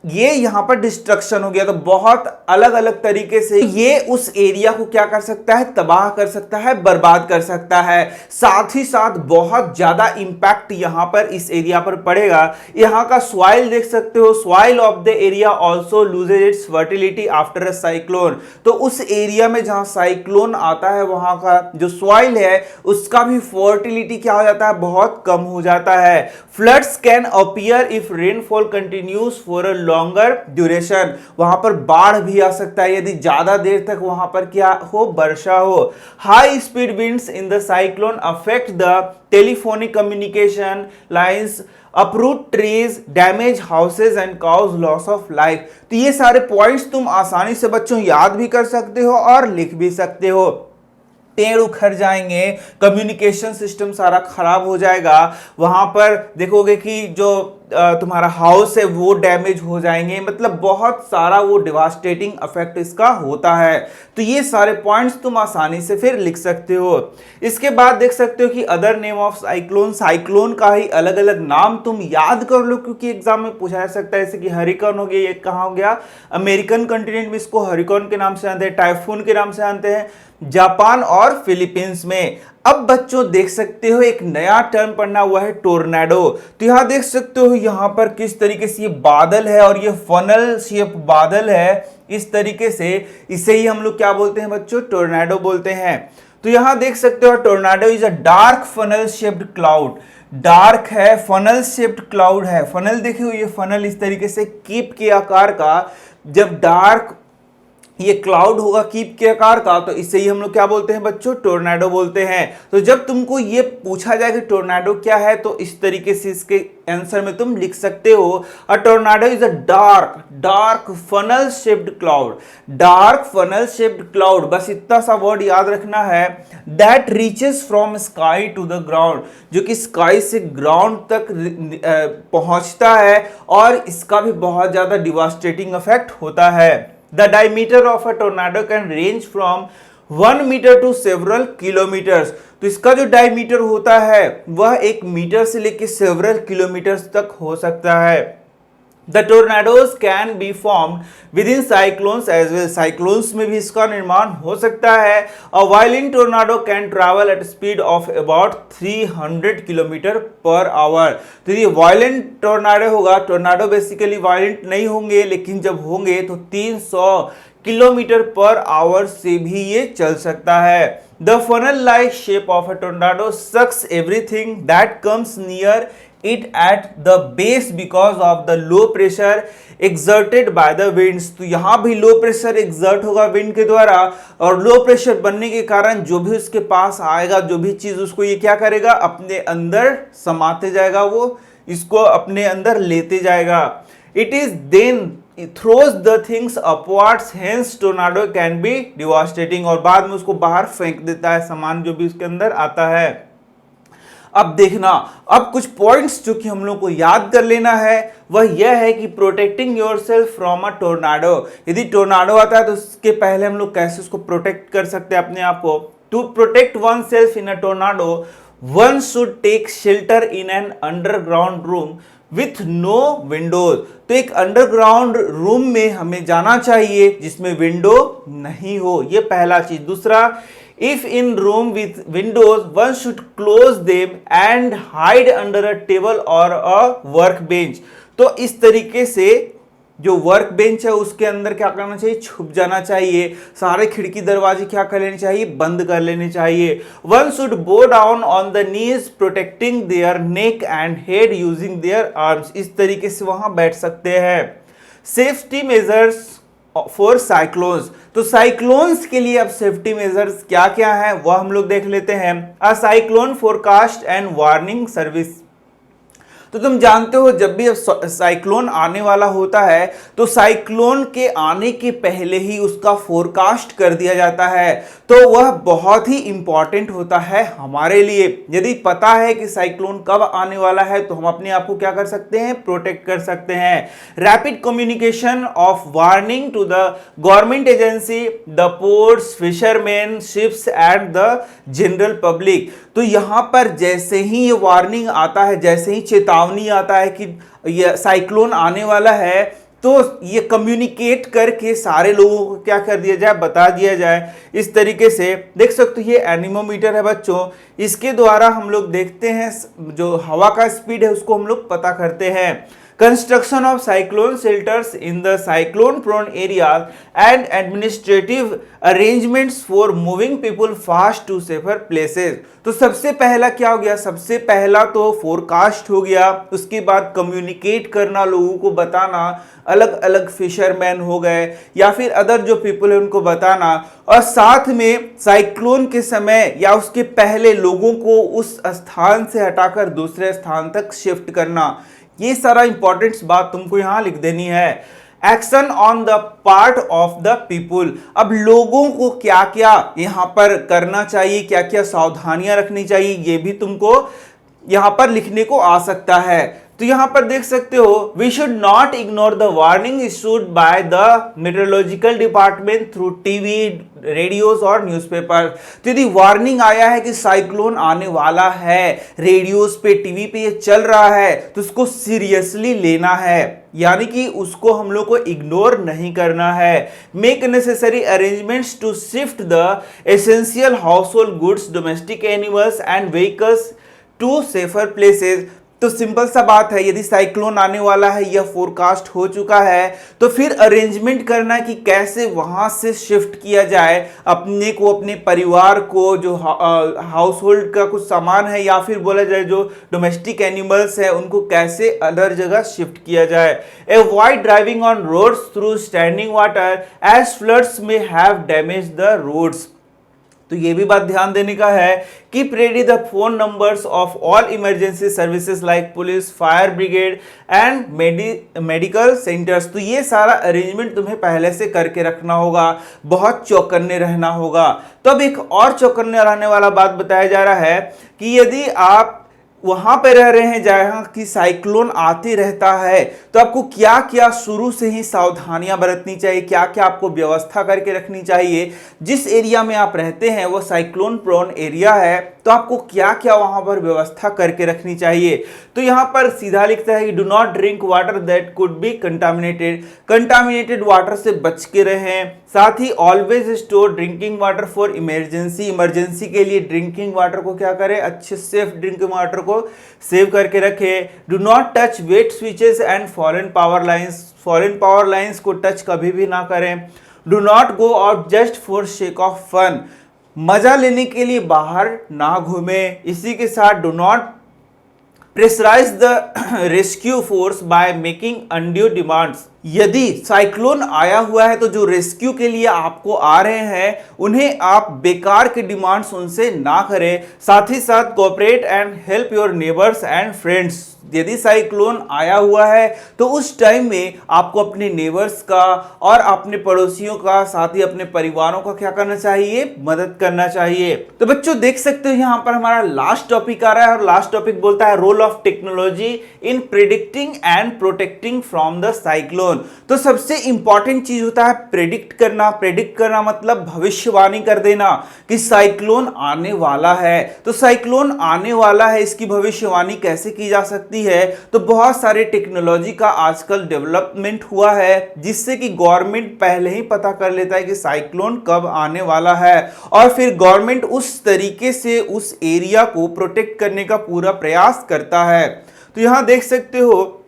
ये यहां पर डिस्ट्रक्शन हो गया। तो बहुत अलग अलग तरीके से ये उस एरिया को क्या कर सकता है? तबाह कर सकता है, बर्बाद कर सकता है। साथ ही साथ बहुत ज्यादा इंपैक्ट यहां पर इस एरिया पर पड़ेगा। यहां का सॉइल देख सकते हो, soil of the area also loses it's fertility after a cyclone. तो उस एरिया में जहां साइक्लोन आता है वहां का जो सॉइल है उसका भी फर्टिलिटी क्या हो जाता है? बहुत कम हो जाता है। Floods can appear if rainfall continues for a longer duration. वहां पर बाढ़ भी आ सकता है यदि ज्यादा देर तक वहां पर क्या हो? वर्षा हो। High speed winds in the cyclone affect the telephonic communication lines, अप्रूट trees, damage houses and cause loss of life. तो ये सारे पॉइंट्स तुम आसानी से बच्चों याद भी कर सकते हो और लिख भी सकते हो। पेड़ उखड़ जाएंगे, कम्युनिकेशन सिस्टम सारा खराब हो जाएगा, वहां पर देखोगे कि जो तुम्हारा हाउस है वो डैमेज हो जाएंगे, मतलब बहुत सारा वो डिवास्टेटिंग इफेक्ट इसका होता है। तो ये सारे पॉइंट्स तुम आसानी से फिर लिख सकते हो। इसके बाद देख सकते हो कि other name of cyclone, cyclone का ही अलग अलग नाम तुम याद कर लो, क्योंकि एग्जाम में पूछा जा सकता है। जैसे कि हरिकेन हो गया, ये कहाँ हो गया, अमेरिकन कंटिनेंट में इसको हरिकेन के नाम से जानते हैं, टाइफून के नाम से जानते हैं जापान और फिलीपींस में। अब बच्चों देख सकते हो एक नया टर्म पढ़ना हुआ है टोर्नेडो। तो यहां देख सकते हो यहां पर किस तरीके से ये बादल है और ये फनल शेप बादल है, इस तरीके से इसे ही हम लोग क्या बोलते हैं बच्चों, टोर्नेडो बोलते हैं। तो यहां देख सकते हो tornado is a dark funnel shaped cloud, dark है, फनल शेप्ड क्लाउड है। फनल देखिए, ये फनल इस तरीके से कीप के आकार का, जब डार्क ये क्लाउड होगा कीप के आकार का, तो इससे ही हम लोग क्या बोलते हैं बच्चों, टोर्नेडो बोलते हैं। तो जब तुमको ये पूछा जाए कि टोर्नेडो क्या है, तो इस तरीके से इसके आंसर में तुम लिख सकते हो, a tornado is a dark funnel shaped cloud, dark funnel shaped cloud, बस इतना सा वर्ड याद रखना है, that reaches from sky to the ground, जो कि स्काई से ग्राउंड तक पहुंचता है और इसका भी बहुत ज्यादा डिवास्टेटिंग इफेक्ट होता है। The diameter of a tornado can range from 1 meter to several kilometers। तो इसका जो डायमीटर होता है वह 1 मीटर से लेकर सेवरल किलोमीटर्स तक हो सकता है। The tornadoes can be formed within cyclones as well। Cyclones में भी इसका निर्माण हो सकता है। A violent tornado can travel at speed of about 300 kilometre per hour. तो ये वायलेंट टोर्नाडो होगा, टोर्नाडो बेसिकली वायलेंट नहीं होंगे, लेकिन जब होंगे तो 300 किलोमीटर पर आवर से भी ये चल सकता है। The funnel like shape of a tornado sucks everything that comes near it at the base because of the low pressure exerted by the winds। तो यहां भी लो प्रेशर एग्जर्ट होगा विंड के द्वारा, और लो प्रेशर बनने के कारण जो भी उसके पास आएगा, जो भी चीज उसको ये क्या करेगा, अपने अंदर समाते जाएगा, वो इसको अपने अंदर लेते जाएगा। It is then throws the things upwards, hence tornado can be devastating, और बाद में उसको बाहर फेंक देता है सामान जो भी उसके अंदर आता है। अब देखना, अब कुछ पॉइंट्स जो कि हम लोग को याद कर लेना है वह यह है कि protecting yourself from a tornado. यदि टोर्नाडो आता है तो उसके पहले हम लोग कैसे उसको प्रोटेक्ट कर सकते हैं अपने आप को। To protect one self in a tornado one should take shelter in an underground room with no windows. तो एक अंडरग्राउंड रूम में हमें जाना चाहिए जिसमें विंडो नहीं हो, ये पहला चीज। दूसरा, if in room with windows one should close them and hide under a table or a workbench। तो इस तरीके से जो वर्क बेंच है उसके अंदर क्या करना चाहिए, छुप जाना चाहिए। सारे खिड़की दरवाजे क्या कर लेने चाहिए, बंद कर लेने चाहिए। वन शुड बो down on the knees protecting their neck and head using their arms. इस तरीके से वहां बैठ सकते हैं। Safety measures for cyclones. तो साइक्लोन्स के लिए अब सेफ्टी मेजर्स क्या क्या है वह हम लोग देख लेते हैं। A cyclone forecast and warning service. तो तुम जानते हो जब भी साइक्लोन आने वाला होता है तो साइक्लोन के आने के पहले ही उसका फोरकास्ट कर दिया जाता है। तो वह बहुत ही इंपॉर्टेंट होता है हमारे लिए। यदि पता है कि साइक्लोन कब आने वाला है तो हम अपने आप को क्या कर सकते हैं, प्रोटेक्ट कर सकते हैं। Rapid communication of warning to the government agency, the ports, fisherman, ships and the general public. तो यहां पर जैसे ही ये वार्निंग आता है, जैसे ही चेतावनी आता है कि ये साइक्लोन आने वाला है, तो ये कम्युनिकेट करके सारे लोगों को क्या कर दिया जाए, बता दिया जाए। इस तरीके से देख सकते हो ये एनीमोमीटर है बच्चों, इसके द्वारा हम लोग देखते हैं जो हवा का स्पीड है उसको हम लोग पता करते हैं। Construction of cyclone shelters in the cyclone prone areas and administrative arrangements for moving people fast to safer places। तो सबसे पहला क्या हो गया, सबसे पहला तो फोरकास्ट हो गया, उसके बाद कम्युनिकेट करना, लोगों को बताना, अलग अलग फिशरमैन हो गए या फिर अदर जो पीपल है उनको बताना, और साथ में साइक्लोन के समय या उसके पहले लोगों को उस स्थान से हटाकर दूसरे स्थान तक शिफ्ट करना। ये सारा इंपॉर्टेंट बात तुमको यहां लिख देनी है। Action on the part of the people. अब लोगों को क्या क्या यहां पर करना चाहिए, क्या क्या सावधानियां रखनी चाहिए, ये भी तुमको यहां पर लिखने को आ सकता है। तो यहां पर देख सकते हो, we should not ignore the warning issued by the meteorological department through TV, radios और न्यूज़पेपर। तो यदि वार्निंग आया है कि साइक्लोन आने वाला है, रेडियोस पे, टीवी पे ये चल रहा है, तो उसको सीरियसली लेना है, यानी कि उसको हम लोग को इग्नोर नहीं करना है। Make necessary arrangements to shift the essential house hold goods, domestic animals and vehicles to safer places. तो सिंपल सा बात है, यदि साइक्लोन आने वाला है या फोरकास्ट हो चुका है, तो फिर अरेंजमेंट करना कि कैसे वहां से शिफ्ट किया जाए अपने को, अपने परिवार को, जो हाउस होल्ड का कुछ सामान है या फिर बोला जाए जो डोमेस्टिक एनिमल्स है, उनको कैसे अदर जगह शिफ्ट किया जाए। Avoid driving on roads through standing water as floods may have damage the roads. तो ये भी बात ध्यान देने का है कि ready the phone numbers of all emergency services like police, fire brigade and medical centres. तो ये सारा अरेंजमेंट तुम्हें पहले से करके रखना होगा, बहुत चौकन्ने रहना होगा। तो अब एक और चौकन्ने रहने वाला बात बताया जा रहा है कि यदि आप वहां पे रह रहे हैं जहां की साइक्लोन आते रहता है, तो आपको क्या क्या शुरू से ही सावधानियां बरतनी चाहिए, क्या क्या आपको व्यवस्था करके रखनी चाहिए। जिस एरिया में आप रहते हैं वो साइक्लोन प्रोन एरिया है, तो आपको क्या क्या वहां पर व्यवस्था करके रखनी चाहिए। तो यहां पर सीधा लिखता है कि do not drink water that could be contaminated. Contaminated water से बच के रहें। साथ ही always store drinking water for emergency. Emergency के लिए ड्रिंकिंग वाटर को क्या करें, अच्छे सेफ ड्रिंकिंग वाटर को सेव करके रखें। Do not touch wet switches and foreign power lines. Foreign power lines को टच कभी भी ना करें। Do not go out just for sake of fun. मजा लेने के लिए बाहर ना घूमें। इसी के साथ do not pressurise the rescue force by making undue demands. यदि साइक्लोन आया हुआ है तो जो रेस्क्यू के लिए आपको आ रहे हैं उन्हें आप बेकार के डिमांड्स उनसे ना करें। साथ ही साथ cooperate and help your neighbours and friends. यदि साइक्लोन आया हुआ है तो उस टाइम में आपको अपने नेबर्स का और अपने पड़ोसियों का, साथ ही अपने परिवारों का क्या करना चाहिए, मदद करना चाहिए। तो बच्चों देख सकते हो यहां पर हमारा लास्ट टॉपिक आ रहा है और लास्ट टॉपिक बोलता है role of technology in predicting and protecting from the cyclone. तो सबसे इंपॉर्टेंट चीज होता है प्रेडिक्ट करना। प्रेडिक्ट करना मतलब भविष्यवाणी कर देना कि साइक्लोन आने वाला है। तो साइक्लोन आने वाला है, इसकी भविष्यवाणी कैसे की जा सकती है। तो बहुत सारे टेक्नोलॉजी का आजकल डेवलपमेंट हुआ है जिससे कि गवर्नमेंट पहले ही पता कर लेता है कि साइक्लोन कब आने वाला है और फिर गवर्नमेंट उस तरीके से उस एरिया को प्रोटेक्ट करने का पूरा प्रयास करता है। तो यहां देख सकते हो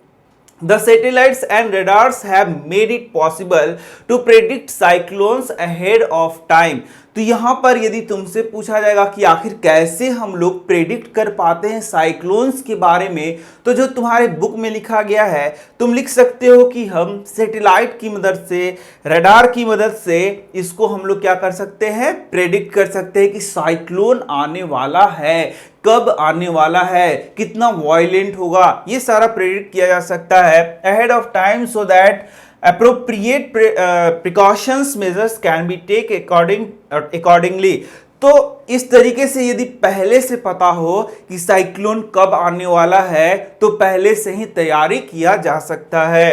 The satellites and radars have made it possible to predict cyclones ahead of time. तो यहां पर यदि तुमसे पूछा जाएगा कि आखिर कैसे हम लोग प्रेडिक्ट कर पाते हैं साइक्लोन्स के बारे में, तो जो तुम्हारे बुक में लिखा गया है तुम लिख सकते हो कि हम सैटेलाइट की मदद से, रडार की मदद से इसको हम लोग क्या कर सकते हैं, प्रेडिक्ट कर सकते हैं कि साइक्लोन आने वाला है, कब आने वाला है, कितना वायलेंट होगा, ये सारा प्रेडिक्ट किया जा सकता है ahead of time so that appropriate precautions measures can be taken accordingly। तो इस तरीके से यदि पहले से पता हो कि साइक्लोन कब आने वाला है तो पहले से ही तैयारी किया जा सकता है।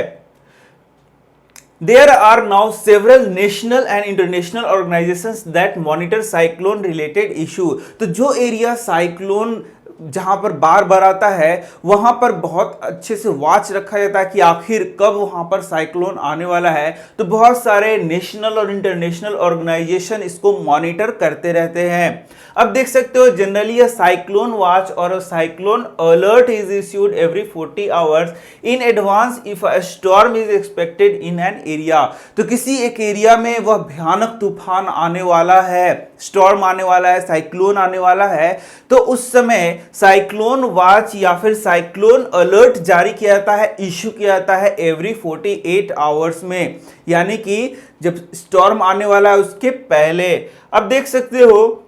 There are now several national and international organizations that monitor cyclone related issue। तो जो एरिया साइक्लोन जहां पर बार बार आता है वहां पर बहुत अच्छे से वॉच रखा जाता है कि आखिर कब वहां पर साइक्लोन आने वाला है। तो बहुत सारे नेशनल और इंटरनेशनल ऑर्गेनाइजेशन इसको मॉनिटर करते रहते हैं। अब देख सकते हो जनरली अ साइक्लोन वॉच और a cyclone alert is issued every 40 hours in advance if a storm is expected in an area. तो किसी एक एरिया में वह भयानक तूफान आने वाला है, स्टॉर्म आने वाला है, साइक्लोन आने वाला है, तो उस समय साइक्लोन वॉच या फिर साइक्लोन अलर्ट जारी किया जाता है, इश्यू किया जाता है एवरी 48 आवर्स में, यानी कि जब स्टॉर्म आने वाला है उसके पहले। अब देख सकते हो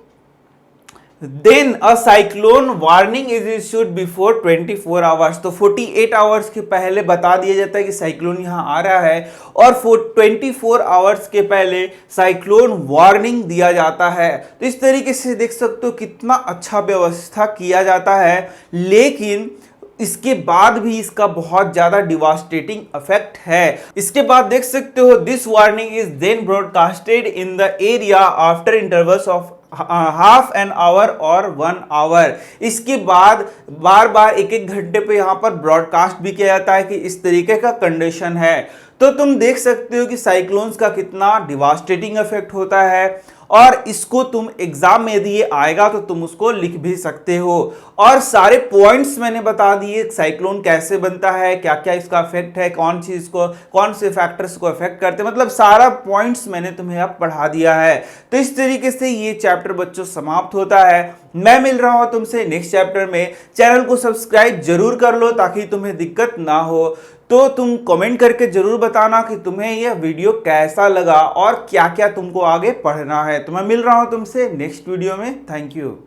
then a cyclone warning is issued before 24 hours. तो 48 आवर्स के पहले बता दिया जाता है कि साइक्लोन यहां आ रहा है, और 24 आवर्स के पहले साइक्लोन वार्निंग दिया जाता है। तो इस तरीके से देख सकते हो कितना अच्छा व्यवस्था किया जाता है, लेकिन इसके बाद भी इसका बहुत ज्यादा डिवास्टेटिंग इफेक्ट है। इसके बाद देख सकते हो this warning is then broadcasted in the area after intervals of half an hour और 1 आवर। इसके बाद बार बार एक एक घंटे पे यहाँ पर ब्रॉडकास्ट भी किया जाता है कि इस तरीके का कंडीशन है। तो तुम देख सकते हो कि साइक्लोन्स का कितना डिवास्टेटिंग इफेक्ट होता है, और इसको तुम एग्जाम में यदि ये आएगा तो तुम उसको लिख भी सकते हो। और सारे पॉइंट्स मैंने बता दिए, साइक्लोन कैसे बनता है, क्या क्या इसका इफेक्ट है, कौन चीज को, कौन से फैक्टर्स को इफेक्ट करते हैं, मतलब सारा पॉइंट्स मैंने तुम्हें अब पढ़ा दिया है। तो इस तरीके से ये चैप्टर बच्चों समाप्त होता है। मैं मिल रहा हूं तुमसे नेक्स्ट चैप्टर में। चैनल को सब्सक्राइब जरूर कर लो ताकि तुम्हें दिक्कत ना हो। तो तुम कमेंट करके जरूर बताना कि तुम्हें यह वीडियो कैसा लगा और क्या क्या तुमको आगे पढ़ना है। तो मैं मिल रहा हूं तुमसे नेक्स्ट वीडियो में। Thank you.